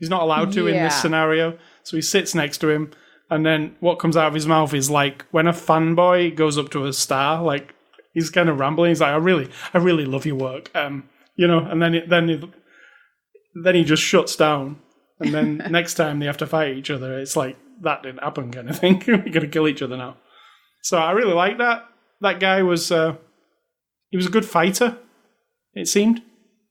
He's not allowed to in this scenario. So he sits next to him, and then what comes out of his mouth is like when a fanboy goes up to a star, like he's kind of rambling. He's like, I really love your work. You know, and then he just shuts down. And then next time they have to fight each other, it's like that didn't happen kind of thing. We're gonna kill each other now. So I really like that. That guy was he was a good fighter, it seemed,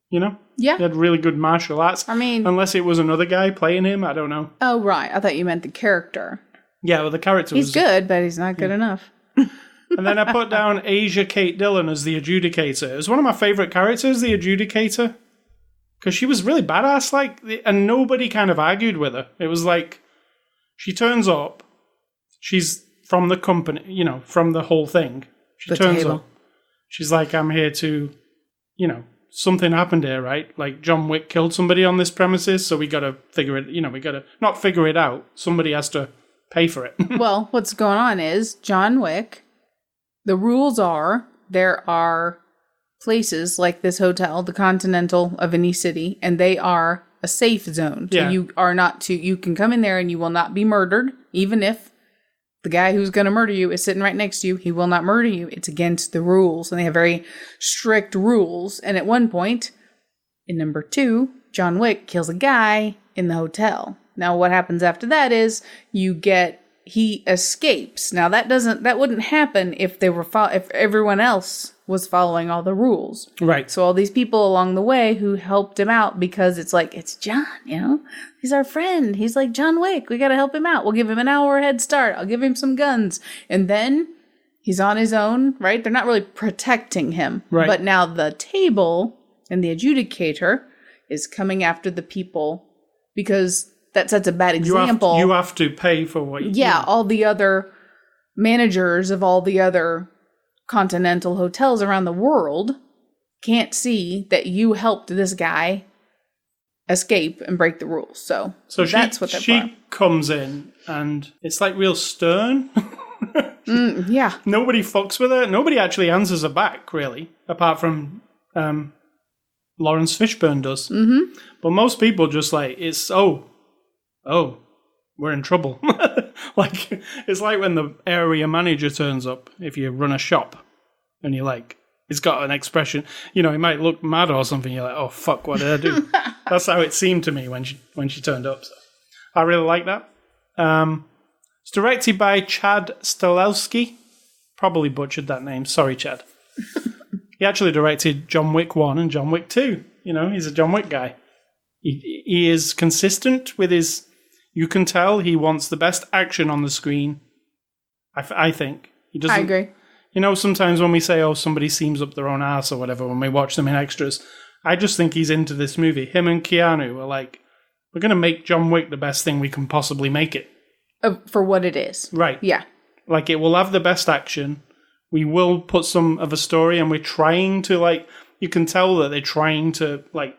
you know? Yeah. He had really good martial arts. I mean... Unless it was another guy playing him, I don't know. Oh, right. I thought you meant the character. Yeah, well, the character He's good, but he's not good enough. And then I put down Asia Kate Dillon as the adjudicator. It was one of my favourite characters, the adjudicator. Because she was really badass, like, and nobody kind of argued with her. It was like, she turns up, she's from the company, you know, from the whole thing. She turns up. She's like, I'm here to, you know, something happened here, right? Like John Wick killed somebody on this premises, so we got to figure it, you know, we got to not figure it out. Somebody has to pay for it. Well, what's going on is John Wick, the rules are there are places like this hotel, the Continental of any city, and they are a safe zone. So you can come in there and you will not be murdered, even if the guy who's going to murder you is sitting right next to you. He will not murder you. It's against the rules. And they have very strict rules. And at one point, in number 2, John Wick kills a guy in the hotel. Now, what happens after that is he escapes. Now, that wouldn't happen if if everyone else was following all the rules. Right. So all these people along the way who helped him out because it's like, it's John, you know? He's our friend. He's like John Wick. We got to help him out. We'll give him an hour head start. I'll give him some guns. And then he's on his own, right? They're not really protecting him. Right. But now the table and the adjudicator is coming after the people because that sets a bad example. You have to pay for what you do. All the other managers of all the other Continental hotels around the world can't see that you helped this guy escape and break the rules. So that's what they're she comes in and it's like real stern. Yeah. Nobody fucks with her. Nobody actually answers her back, really, apart from Lawrence Fishburne does. Mm-hmm. But most people just like, it's, oh, we're in trouble. Like, it's like when the area manager turns up if you run a shop and you're like, he's got an expression, you know, he might look mad or something. You're like, oh, fuck, what did I do? That's how it seemed to me when she turned up. So I really like that. It's directed by Chad Stahelski. Probably butchered that name. Sorry, Chad. He actually directed John Wick 1 and John Wick 2. You know, he's a John Wick guy. He is consistent with his... You can tell he wants the best action on the screen. I think. He doesn't... I agree. You know, sometimes when we say, oh, somebody seams up their own ass or whatever, when we watch them in extras, I just think he's into this movie. Him and Keanu are like, we're going to make John Wick the best thing we can possibly make it. For what it is. Right. Yeah. Like, it will have the best action. We will put some of a story, and we're trying to, like, you can tell that they're trying to, like,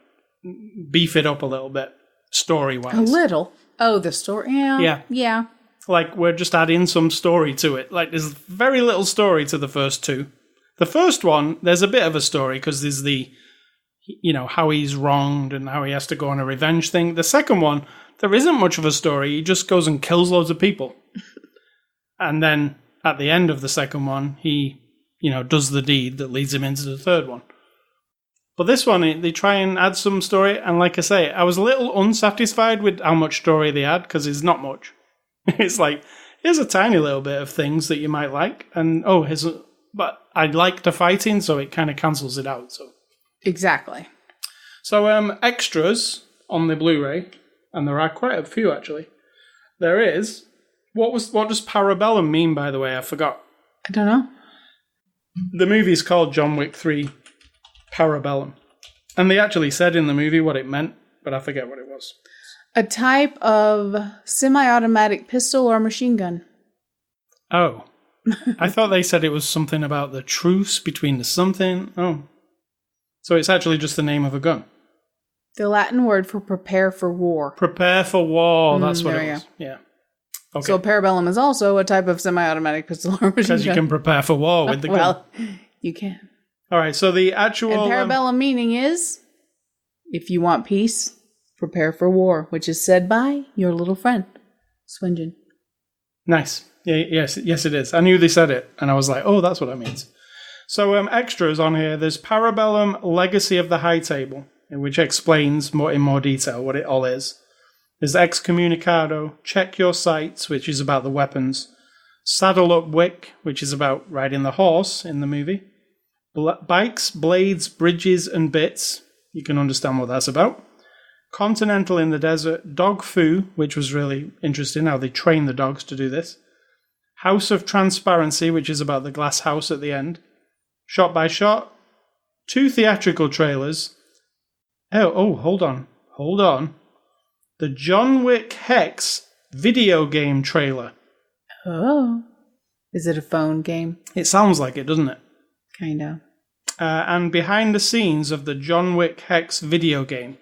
beef it up a little bit, story-wise. A little. Oh, the story? Yeah. Yeah. Like, we're just adding some story to it. Like, there's very little story to the first two. The first one, there's a bit of a story, because there's the, you know, how he's wronged and how he has to go on a revenge thing. The second one, there isn't much of a story. He just goes and kills loads of people. And then, at the end of the second one, he, you know, does the deed that leads him into the third one. But this one, they try and add some story, and like I say, I was a little unsatisfied with how much story they had, because it's not much. It's like, here's a tiny little bit of things that you might like. And, but I like the fighting, so it kind of cancels it out. So Exactly. So extras on the Blu-ray, and there are quite a few, actually. There is... What does Parabellum mean, by the way? I forgot. I don't know. The movie's called John Wick 3 Parabellum. And they actually said in the movie what it meant, but I forget what it was. A type of semi-automatic pistol or machine gun. Oh. I thought they said it was something about the truce between the something. Oh. So it's actually just the name of a gun. The Latin word for prepare for war. Prepare for war. That's what it was. Yeah. Okay. So Parabellum is also a type of semi-automatic pistol or machine gun. Because you can prepare for war with the gun. Well, you can. All right, so the actual... And Parabellum meaning is, if you want peace, prepare for war, which is said by your little friend, Swinton. Nice. Yes, it is. I knew they said it, and I was like, oh, that's what that means. So extras on here, there's Parabellum Legacy of the High Table, which explains in more detail what it all is. There's Excommunicado, Check Your Sights, which is about the weapons. Saddle Up Wick, which is about riding the horse in the movie. Bikes, Blades, Bridges, and Bits. You can understand what that's about. Continental in the Desert, Dog Foo, which was really interesting how they train the dogs to do this. House of Transparency, which is about the glass house at the end. Shot by Shot. 2 theatrical trailers. Hold on. The John Wick Hex video game trailer. Oh. Is it a phone game? It sounds like it, doesn't it? Kind of. And behind the scenes of the John Wick Hex video game.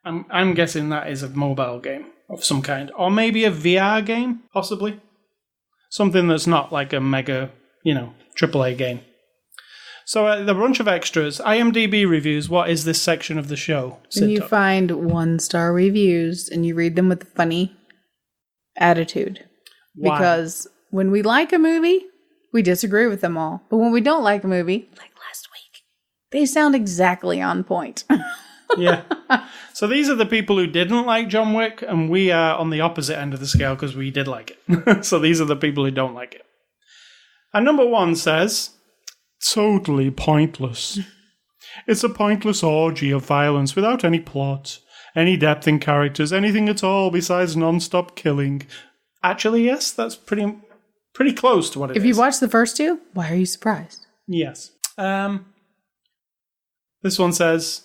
I'm guessing that is a mobile game of some kind. Or maybe a VR game, possibly. Something that's not like a mega, AAA game. So the bunch of extras, IMDb reviews, what is this section of the show? And you find 1-star reviews and you read them with a funny attitude. Why? Because when we like a movie, we disagree with them all. But when we don't like a movie, like last week, they sound exactly on point. Yeah. So these are the people who didn't like John Wick, and we are on the opposite end of the scale because we did like it. So these are the people who don't like it. And number 1 says... Totally pointless. It's a pointless orgy of violence without any plot, any depth in characters, anything at all besides non-stop killing. Actually, yes, that's pretty close to what it is. If you watched the first 2, why are you surprised? Yes. This one says,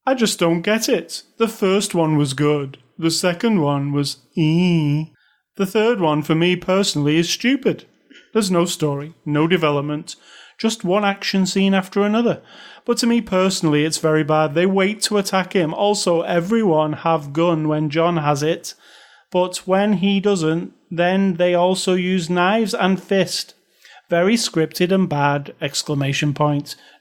I just don't get it. The first one was good. The second one was The third one, for me personally, is stupid. There's no story, no development, just one action scene after another. But to me personally, it's very bad. They wait to attack him. Also, everyone have gun when John has it. But when he doesn't, then they also use knives and fist. Very scripted and bad, !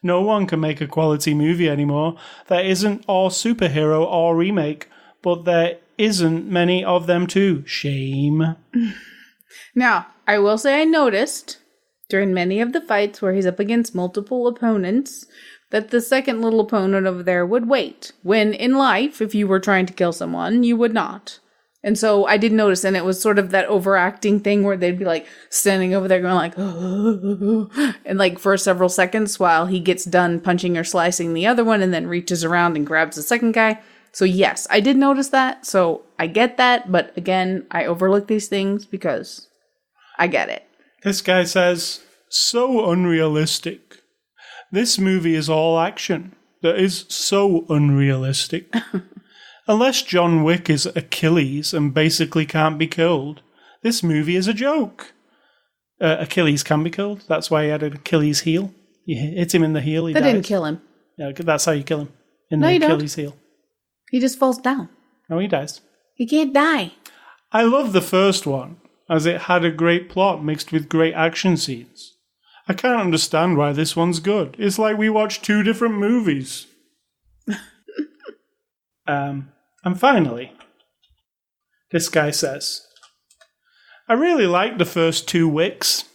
No one can make a quality movie anymore. There isn't or superhero or remake. But there isn't many of them too. Shame. Now, I will say I noticed... during many of the fights where he's up against multiple opponents, that the second little opponent over there would wait. When in life, if you were trying to kill someone, you would not. And so I did notice, and it was sort of that overacting thing where they'd be like standing over there going like, and like for several seconds while he gets done punching or slicing the other one and then reaches around and grabs the second guy. So yes, I did notice that. So I get that. But again, I overlook these things because I get it. This guy says, so unrealistic. This movie is all action. That is so unrealistic. Unless John Wick is Achilles and basically can't be killed, this movie is a joke. Achilles can be killed. That's why he had an Achilles heel. You hit him in the heel, he dies. That didn't kill him. Yeah, that's how you kill him. In no, the you Achilles don't. heel. He just falls down. No, he dies. He can't die. I love the first one, as it had a great plot mixed with great action scenes. I can't understand why this one's good. It's like we watched 2 different movies. And finally, this guy says, I really like the first 2 Wicks.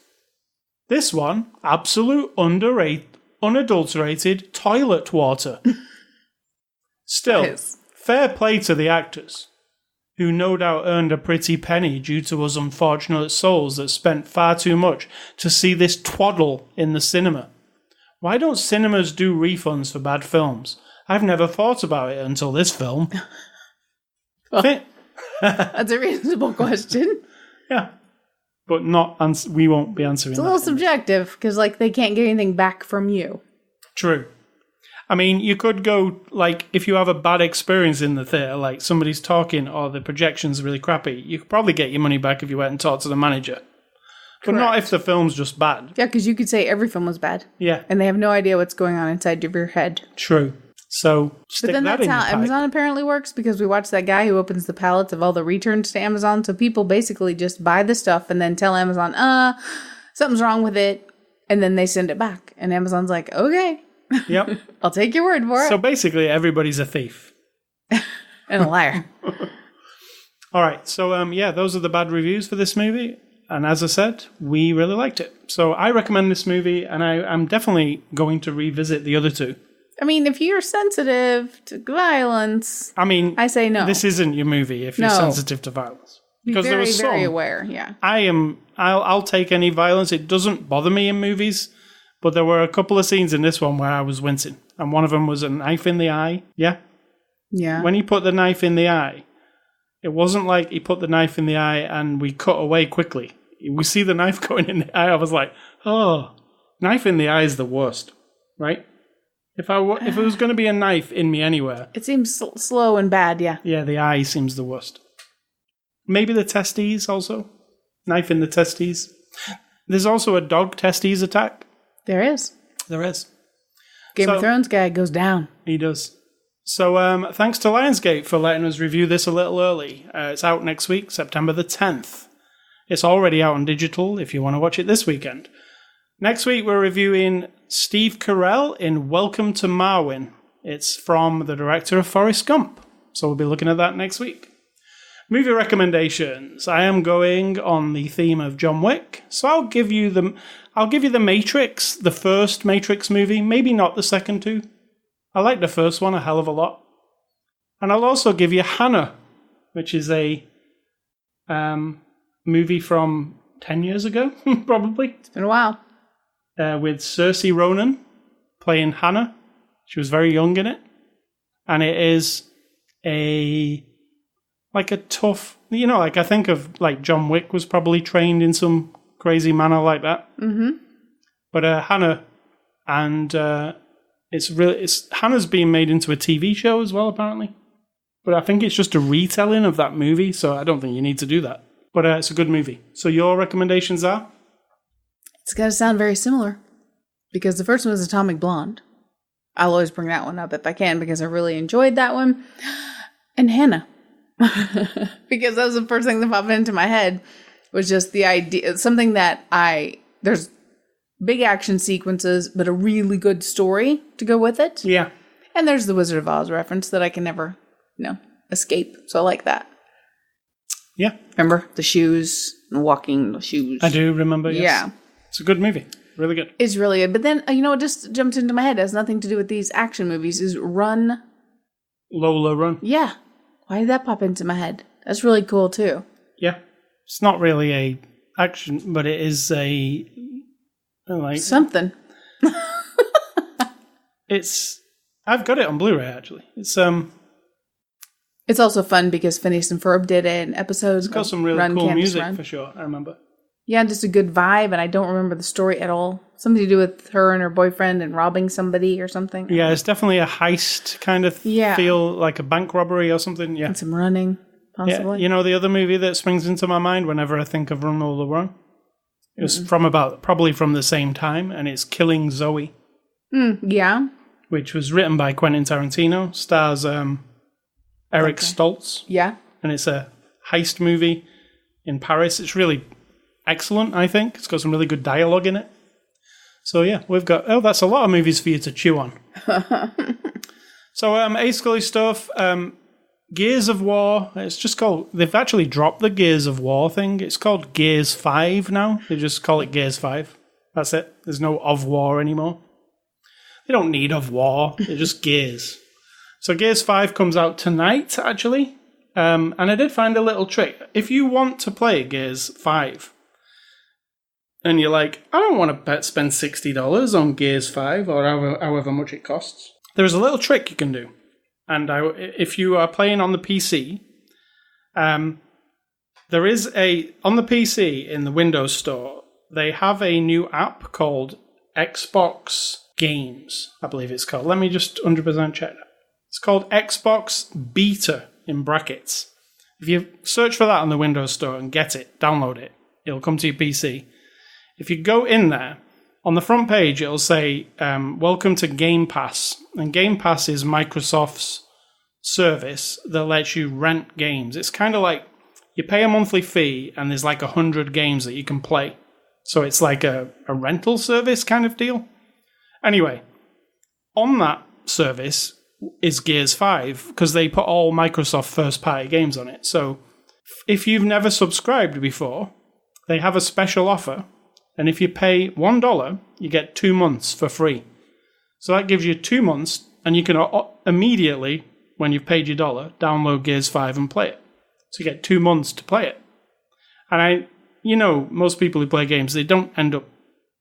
This one, absolute unadulterated toilet water. Still, fair play to the actors. who no doubt earned a pretty penny due to us unfortunate souls that spent far too much to see this twaddle in the cinema. Why don't cinemas do refunds for bad films? I've never thought about it until this film. Well, that's a reasonable question. Yeah. But we won't be answering that. It's a little subjective, because, like, they can't get anything back from you. True. I mean, you could go, like, if you have a bad experience in the theatre, like somebody's talking or the projection's really crappy, you could probably get your money back if you went and talked to the manager. But not if the film's just bad. Yeah, because you could say every film was bad. Yeah. And they have no idea what's going on inside of your head. True. So, stick that in your pipe. But then that's how Amazon apparently works, because we watched that guy who opens the pallets of all the returns to Amazon. So people basically just buy the stuff and then tell Amazon, something's wrong with it. And then they send it back. And Amazon's like, okay. Yep. I'll take your word for it. So basically, everybody's a thief. And a liar. All right. So, those are the bad reviews for this movie. And as I said, we really liked it. So I recommend this movie, and I'm definitely going to revisit the other two. I mean, if you're sensitive to violence, I say no. This isn't your movie if you're sensitive to violence. Because be very, very aware, yeah. I'll take any violence. It doesn't bother me in movies, but there were a couple of scenes in this one where I was wincing. And one of them was a knife in the eye. Yeah? Yeah. When he put the knife in the eye, it wasn't like he put the knife in the eye and we cut away quickly. We see the knife going in the eye. I was like, oh, knife in the eye is the worst, right? If it was going to be a knife in me anywhere. It seems slow and bad, yeah. Yeah, the eye seems the worst. Maybe the testes also. Knife in the testes. There's also a dog testes attack. There is. There is. Game of Thrones guy goes down. He does. So thanks to Lionsgate for letting us review this a little early. It's out next week, September the 10th. It's already out on digital if you want to watch it this weekend. Next week, we're reviewing Steve Carell in Welcome to Marwen. It's from the director of Forrest Gump. So we'll be looking at that next week. Movie recommendations. I am going on the theme of John Wick. So I'll give you the Matrix, the first Matrix movie, maybe not the second two. I like the first one a hell of a lot. And I'll also give you Hannah, which is a movie from 10 years ago, probably. It's been a while. With Saoirse Ronan playing Hannah. She was very young in it. And it is a tough, I think of like John Wick was probably trained in some crazy manner like that. Mm-hmm. But Hannah, and Hannah's being made into a TV show as well, apparently. But I think it's just a retelling of that movie, so I don't think you need to do that. But it's a good movie. So your recommendations are? It's got to sound very similar. Because the first one was Atomic Blonde. I'll always bring that one up if I can, because I really enjoyed that one. And Hannah. Because that was the first thing that popped into my head. Was just the idea, something that there's big action sequences, but a really good story to go with it. Yeah. And there's the Wizard of Oz reference that I can never, escape. So I like that. Yeah. Remember the shoes and walking the shoes? I do remember, yes. Yeah. It's a good movie. Really good. It's really good. But then, it just jumped into my head. It has nothing to do with these action movies. Is Run. Lola Run. Yeah. Why did that pop into my head? That's really cool, too. Yeah. It's not really a action, but it is something. I've got it on Blu-ray, actually. It's also fun because Phineas and Ferb did an episode. It's got some really cool music for sure, I remember. Yeah, just a good vibe, and I don't remember the story at all. Something to do with her and her boyfriend and robbing somebody or something. Yeah, it's definitely a heist kind of feel, like a bank robbery or something. Yeah. And some running, possibly. Yeah. The other movie that springs into my mind whenever I think of Run Lola Run? It was probably from the same time, and it's Killing Zoe. Yeah. Which was written by Quentin Tarantino, stars Eric Stoltz. Yeah. And it's a heist movie in Paris. It's really excellent, I think. It's got some really good dialogue in it. So yeah, we've got, that's a lot of movies for you to chew on. So A Scully stuff, Gears of War, it's just called, they've actually dropped the Gears of War thing. It's called Gears 5 now. They just call it Gears 5. That's it. There's no of War anymore. They don't need of War. They're just Gears. So Gears 5 comes out tonight, actually. And I did find a little trick. If you want to play Gears 5, and you're like, I don't want to spend $60 on Gears 5, or however much it costs, there's a little trick you can do. And if you are playing on the PC, there is on the PC in the Windows Store, they have a new app called Xbox Games, I believe it's called. Let me just 100% check that. It's called Xbox Beta, in brackets. If you search for that on the Windows Store and get it, download it, it'll come to your PC. If you go in there, on the front page, it'll say, welcome to Game Pass. And Game Pass is Microsoft's service that lets you rent games. It's kind of like you pay a monthly fee and there's like 100 games that you can play. So it's like a rental service kind of deal. Anyway, on that service is Gears 5 because they put all Microsoft first-party games on it. So if you've never subscribed before, they have a special offer. And if you pay $1, you get 2 months for free. So that gives you 2 months, and you can immediately, when you've paid your $1, download Gears 5 and play it. So you get 2 months to play it. And most people who play games, they don't end up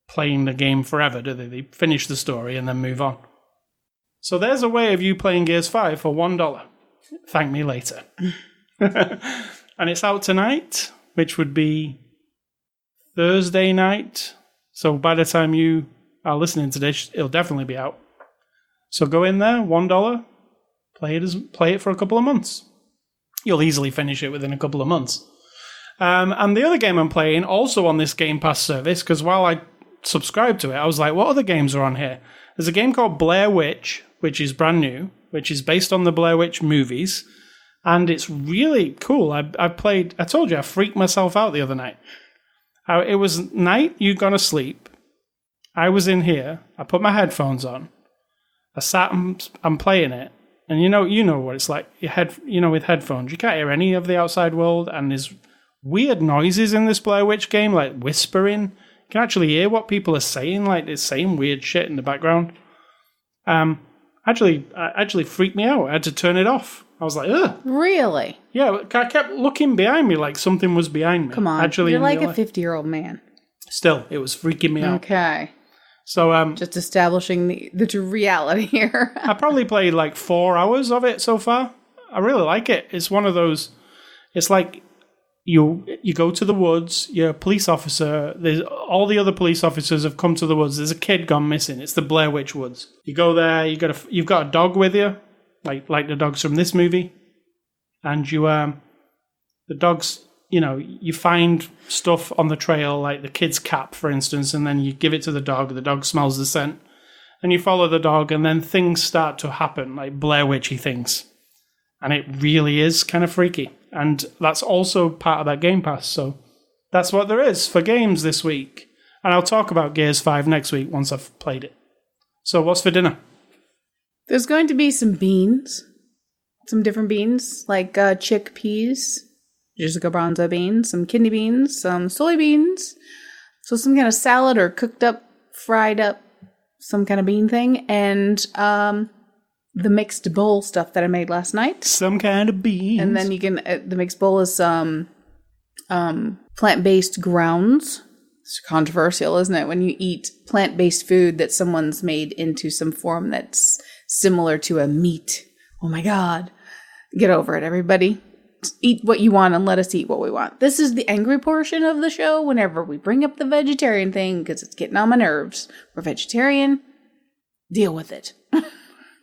playing the game forever, do they? They finish the story and then move on. So there's a way of you playing Gears 5 for $1. Thank me later. And it's out tonight, which would be Thursday night. So by the time you are listening to this, it'll definitely be out. So go in there, $1, play it for a couple of months. You'll easily finish it within a couple of months. And the other game I'm playing, also on this Game Pass service, because while I subscribed to it, I was like, what other games are on here? There's a game called Blair Witch, which is brand new, which is based on the Blair Witch movies. And it's really cool. I told you, I freaked myself out the other night. It was night, you'd gone to sleep. I was in here. I put my headphones on. I sat and I'm playing it. And you know what it's like. With headphones, you can't hear any of the outside world. And there's weird noises in this Blair Witch game, like whispering. You can actually hear what people are saying, like they're saying weird shit in the background. Actually freaked me out. I had to turn it off. I was like, ugh. Really? Yeah, I kept looking behind me like something was behind me. Come on, you're like a 50-year-old man. Still, it was freaking me out. Okay. So, just establishing the true reality here. I probably played like 4 hours of it so far. I really like it. It's one of those, it's like you go to the woods, you're a police officer, all the other police officers have come to the woods, there's a kid gone missing, it's the Blair Witch Woods. You go there, you've got a dog with you, like the dogs from this movie, and the dogs, you find stuff on the trail, like the kid's cap, for instance, and then you give it to the dog smells the scent, and you follow the dog, and then things start to happen, like Blair Witchy things. And it really is kind of freaky. And that's also part of that Game Pass, so that's what there is for games this week. And I'll talk about Gears 5 next week once I've played it. So what's for dinner? There's going to be some beans. Some different beans, like chickpeas, just garbanzo beans, some kidney beans, some soybeans. So some kind of salad or cooked up, fried up, some kind of bean thing. And the mixed bowl stuff that I made last night. Some kind of beans. And then you can, the mixed bowl is plant-based grounds. It's controversial, isn't it? When you eat plant-based food that someone's made into some form that's similar to a meat. Oh my God. Get over it, everybody. Eat what you want and let us eat what we want. This is the angry portion of the show whenever we bring up the vegetarian thing because it's getting on my nerves. We're vegetarian. Deal with it.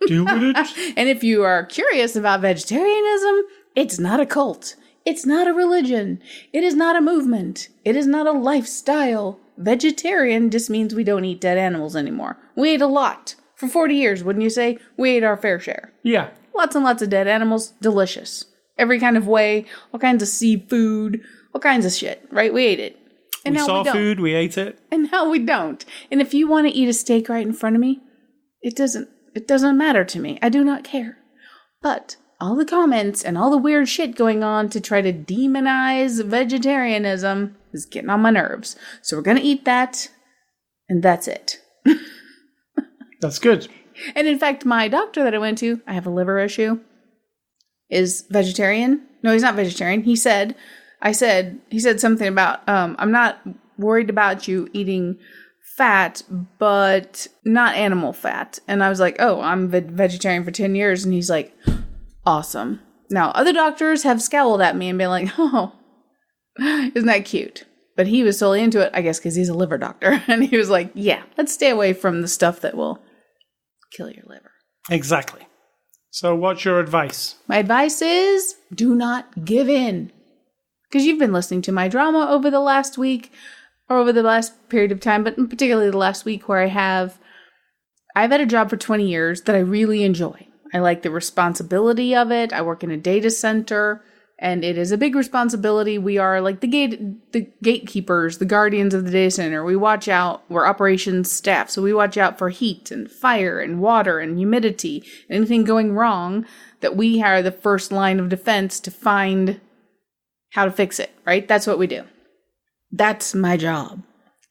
Deal with it. And if you are curious about vegetarianism, it's not a cult. It's not a religion. It is not a movement. It is not a lifestyle. Vegetarian just means we don't eat dead animals anymore. We ate a lot. For 40 years, wouldn't you say? We ate our fair share. Yeah. Lots and lots of dead animals. Delicious. Every kind of way. All kinds of seafood. All kinds of shit. Right? We ate it. And we saw food. We ate it. And now we don't. And if you want to eat a steak right in front of me, it doesn't matter to me. I do not care. But all the comments and all the weird shit going on to try to demonize vegetarianism is getting on my nerves. So we're going to eat that, and that's it. That's good. And in fact, my doctor that I went to, I have a liver issue, is vegetarian. No, he's not vegetarian. He said something about, I'm not worried about you eating fat, but not animal fat. And I was like, oh, I'm vegetarian for 10 years. And he's like, awesome. Now, other doctors have scowled at me and been like, oh, isn't that cute? But he was totally into it, I guess, because he's a liver doctor. And he was like, yeah, let's stay away from the stuff that will kill your liver. Exactly. So what's your advice? My advice is do not give in. Because you've been listening to my drama over the last week, or over the last period of time, but particularly the last week where I've had a job for 20 years that I really enjoy. I like the responsibility of it. I work in a data center, and it is a big responsibility. We are like the gatekeepers, the guardians of the data center. We watch out, we're operations staff, so we watch out for heat and fire and water and humidity, anything going wrong, that we are the first line of defense to find how to fix it, right? That's what we do. That's my job.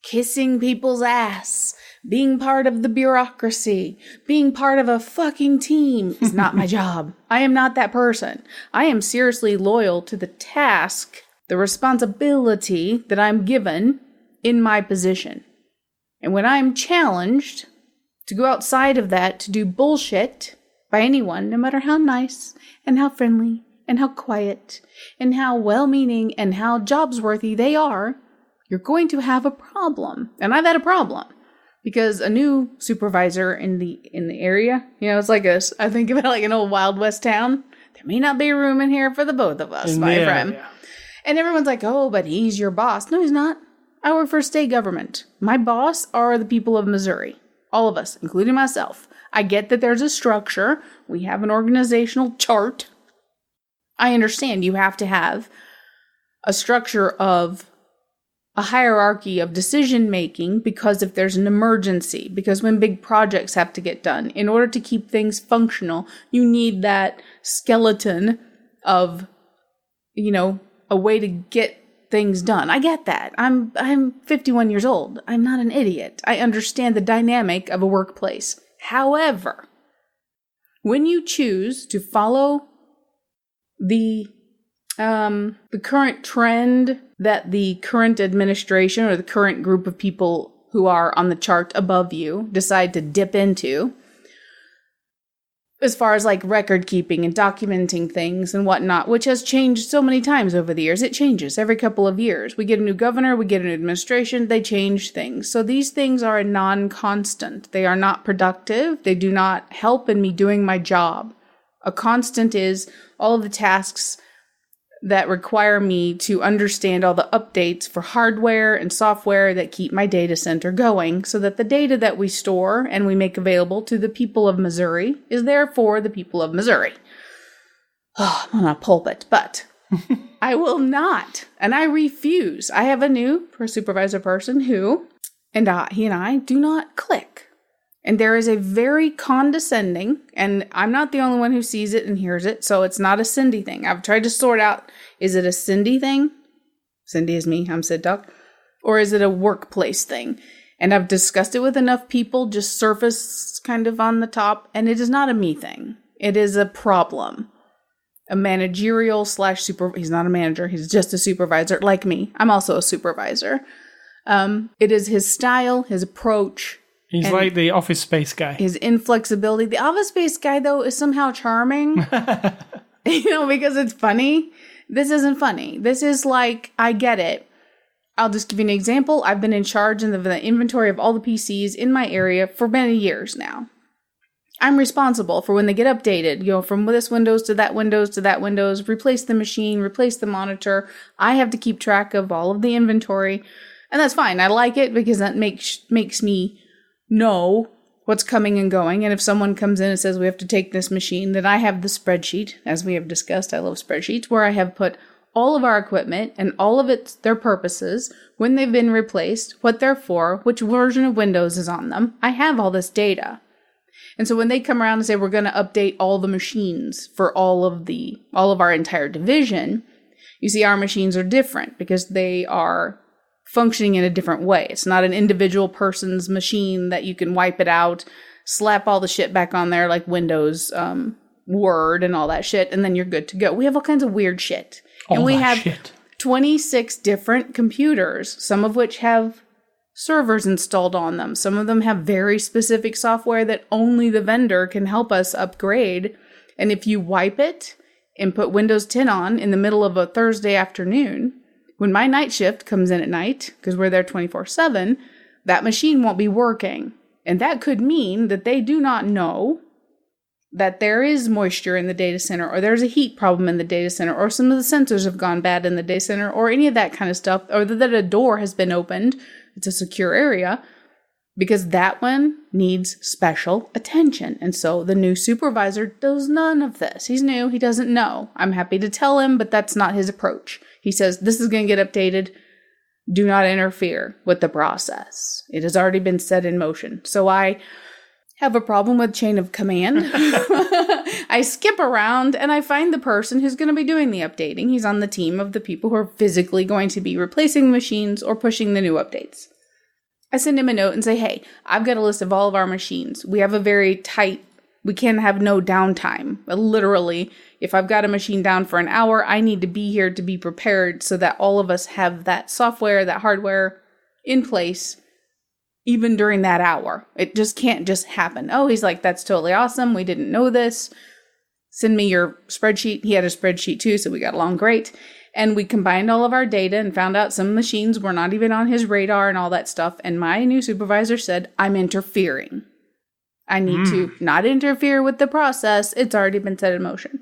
Kissing people's ass, being part of the bureaucracy, being part of a fucking team is not my job. I am not that person. I am seriously loyal to the task, the responsibility that I'm given in my position. And when I'm challenged to go outside of that to do bullshit by anyone, no matter how nice and how friendly and how quiet and how well-meaning and how jobs-worthy they are, you're going to have a problem. And I've had a problem because a new supervisor in the area, it's like I think of it like an old Wild West town. There may not be room in here for the both of us, my friend. Yeah. And everyone's like, oh, but he's your boss. No, he's not. I work for state government. My boss are the people of Missouri. All of us, including myself. I get that there's a structure. We have an organizational chart. I understand you have to have a structure of a hierarchy of decision making because if there's an emergency, because when big projects have to get done, in order to keep things functional, you need that skeleton of, a way to get things done. I get that. I'm 51 years old. I'm not an idiot. I understand the dynamic of a workplace. However, when you choose to follow the current trend that the current administration or the current group of people who are on the chart above you decide to dip into, as far as like record keeping and documenting things and whatnot, which has changed so many times over the years. It changes every couple of years. We get a new governor, we get a new administration, they change things. So these things are a non-constant. They are not productive. They do not help in me doing my job. A constant is all of the tasks that require me to understand all the updates for hardware and software that keep my data center going so that the data that we store and we make available to the people of Missouri is there for the people of Missouri. Oh, I'm on a pulpit, but I will not, and I refuse. I have a new supervisor person who, and he and I do not click. And there is a very condescending, and I'm not the only one who sees it and hears it, so it's not a Cindy thing. I've tried to sort out, is it a Cindy thing? Cindy is me, I'm Sid Dog. Or is it a workplace thing? And I've discussed it with enough people, just surface kind of on the top, and it is not a me thing. It is a problem. A managerial / he's not a manager, he's just a supervisor, like me. I'm also a supervisor. It is his style, his approach. He's like the Office Space guy. His inflexibility. The Office Space guy, though, is somehow charming. Because it's funny. This isn't funny. This is like, I get it. I'll just give you an example. I've been in charge of the inventory of all the PCs in my area for many years now. I'm responsible for when they get updated, from this Windows to that Windows to that Windows, replace the machine, replace the monitor. I have to keep track of all of the inventory. And that's fine. I like it because that makes me know what's coming and going. And if someone comes in and says we have to take this machine, then I have the spreadsheet, as we have discussed. I love spreadsheets, where I have put all of our equipment and all of their purposes, when they've been replaced, what they're for, which version of Windows is on them. I have all this data. And so when they come around and say we're going to update all the machines for all of our entire division, you see our machines are different because they are functioning in a different way. It's not an individual person's machine that you can wipe it out, slap all the shit back on there like Windows Word and all that shit, and then you're good to go. We have all kinds of weird shit. And we have 26 different computers, some of which have servers installed on them. Some of them have very specific software that only the vendor can help us upgrade. And if you wipe it and put Windows 10 on in the middle of a Thursday afternoon, when my night shift comes in at night, because we're there 24/7, that machine won't be working. And that could mean that they do not know that there is moisture in the data center, or there's a heat problem in the data center, or some of the sensors have gone bad in the data center, or any of that kind of stuff, or that a door has been opened. It's a secure area, because that one needs special attention. And so the new supervisor does none of this. He's new. He doesn't know. I'm happy to tell him, but that's not his approach. He says, this is going to get updated. Do not interfere with the process. It has already been set in motion. So I have a problem with chain of command. I skip around and I find the person who's going to be doing the updating. He's on the team of the people who are physically going to be replacing the machines or pushing the new updates. I send him a note and say, hey, I've got a list of all of our machines. We have a very tight, we can have no downtime. Literally, if I've got a machine down for an hour, I need to be here to be prepared so that all of us have that software, that hardware in place even during that hour. It just can't just happen. Oh, he's like, that's totally awesome. We didn't know this. Send me your spreadsheet. He had a spreadsheet too, so we got along great. And we combined all of our data and found out some machines were not even on his radar and all that stuff. And my new supervisor said, I'm interfering. I need to not interfere with the process. It's already been set in motion.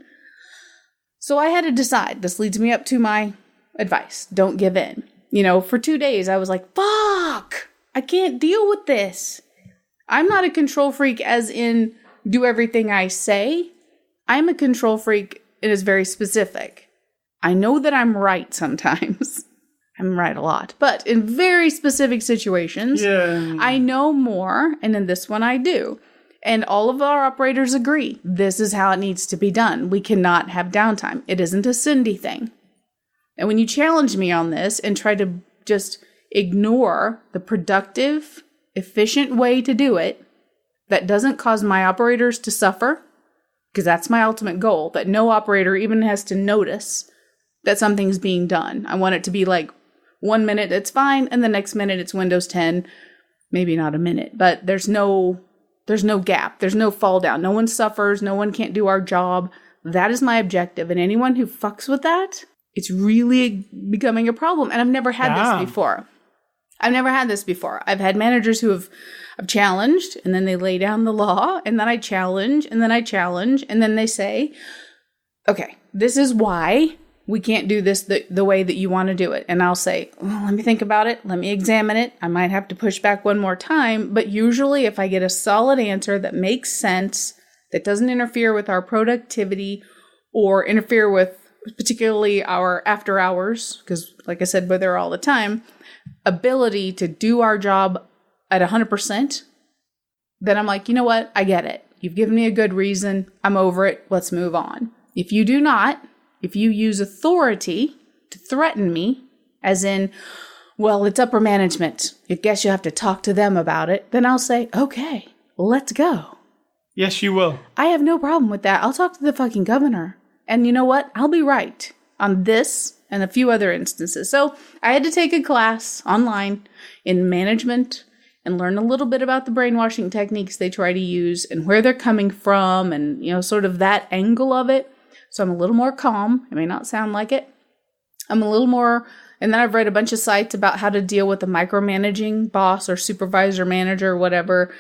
So I had to decide. This leads me up to my advice. Don't give in. You know, for 2 days, I was like, fuck, I can't deal with this. I'm not a control freak as in do everything I say. I'm a control freak. It is very specific. I know that I'm right sometimes. I'm right a lot. But in very specific situations, I know more. And in this one, I do. And all of our operators agree. This is how it needs to be done. We cannot have downtime. It isn't a Cindy thing. And when you challenge me on this and try to just ignore the productive, efficient way to do it that doesn't cause my operators to suffer, because that's my ultimate goal, that no operator even has to notice that something's being done. I want it to be like 1 minute it's fine, and the next minute it's Windows 10. Maybe not a minute, but there's no gap. There's no fall down. No one suffers. No one can't do our job. That is my objective. And anyone who fucks with that, it's really becoming a problem. And I've never had this before. I've had managers who have challenged, and then they lay down the law, and then I challenge, and then I challenge, and then they say, okay, this is why we can't do this the way that you want to do it. And I'll say, well, let me think about it. Let me examine it. I might have to push back one more time. But usually if I get a solid answer that makes sense, that doesn't interfere with our productivity or interfere with particularly our after hours, because like I said, we're there all the time, ability to do our job at 100%, then I'm like, you know what? I get it. You've given me a good reason. I'm over it. Let's move on. If you do not, if you use authority to threaten me, as in, well, it's upper management, I guess you have to talk to them about it, then I'll say, okay, let's go. Yes, you will. I have no problem with that. I'll talk to the fucking governor. And you know what? I'll be right on this and a few other instances. So I had to take a class online in management and learn a little bit about the brainwashing techniques they try to use and where they're coming from and, you know, sort of that angle of it. So I'm a little more calm. It may not sound like it. I'm a little more, and then I've read a bunch of sites about how to deal with a micromanaging boss or supervisor, manager, whatever,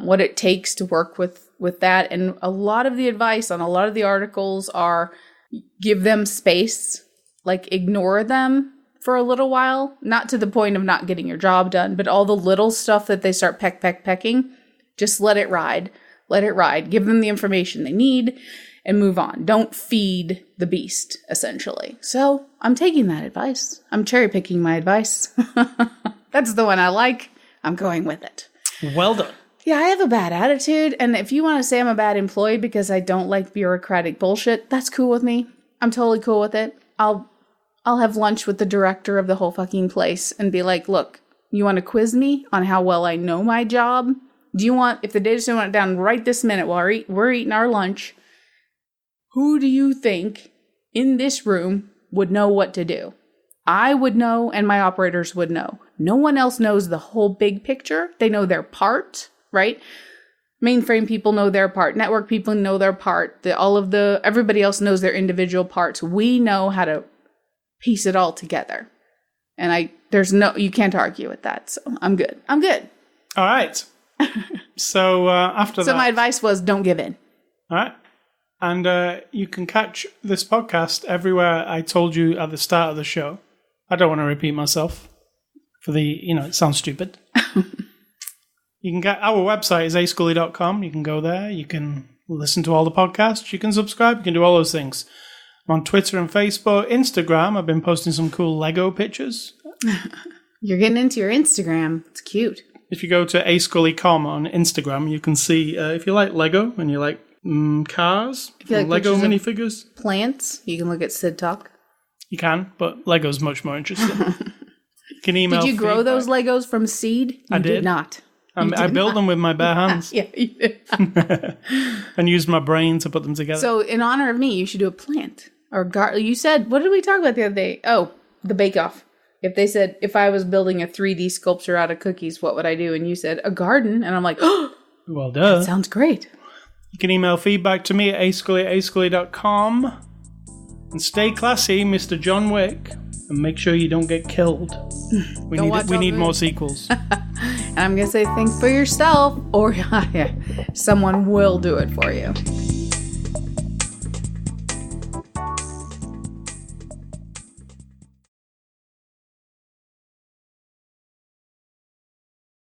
what it takes to work with that. And a lot of the advice on a lot of the articles are give them space, like ignore them for a little while, not to the point of not getting your job done, but all the little stuff that they start pecking, just let it ride, give them the information they need and move on. Don't feed the beast, essentially. So I'm taking that advice. I'm cherry picking my advice. That's the one I like. I'm going with it. Well done. Yeah, I have a bad attitude. And if you want to say I'm a bad employee because I don't like bureaucratic bullshit, that's cool with me. I'm totally cool with it. I'll have lunch with the director of the whole fucking place and be like, look, you want to quiz me on how well I know my job? Do you want, if the data center went down right this minute while we're eating our lunch, who do you think in this room would know what to do? I would know, and my operators would know. No one else knows the whole big picture. They know their part, right? Mainframe people know their part. Network people know their part. Everybody else knows their individual parts. We know how to piece it all together. And you can't argue with that. So I'm good. All right. So after that. So my advice was don't give in. All right. And you can catch this podcast everywhere I told you at the start of the show. I don't want to repeat myself it sounds stupid. You can get our website is ascully.com. You can go there. You can listen to all the podcasts. You can subscribe. You can do all those things. I'm on Twitter and Facebook. Instagram, I've been posting some cool Lego pictures. You're getting into your Instagram. It's cute. If you go to ascully.com on Instagram, you can see if you like Lego and you like cars, if you like Lego minifigures. Plants, you can look at Sid Talk. You can, but Lego's much more interesting. You can email. Did you grow those Legos from seed? I did not. I built them with my bare hands. Yeah, you did. And used my brain to put them together. So, in honor of me, you should do a plant. Or you said, what did we talk about the other day? Oh, the bake-off. If they said, if I was building a 3D sculpture out of cookies, what would I do? And you said, a garden. And I'm like, oh, well, duh. That sounds great. You can email feedback to me at ascully@ascully.com. And stay classy, Mr. John Wick. And make sure you don't get killed. We need more sequels. And I'm going to say, think for yourself, or someone will do it for you.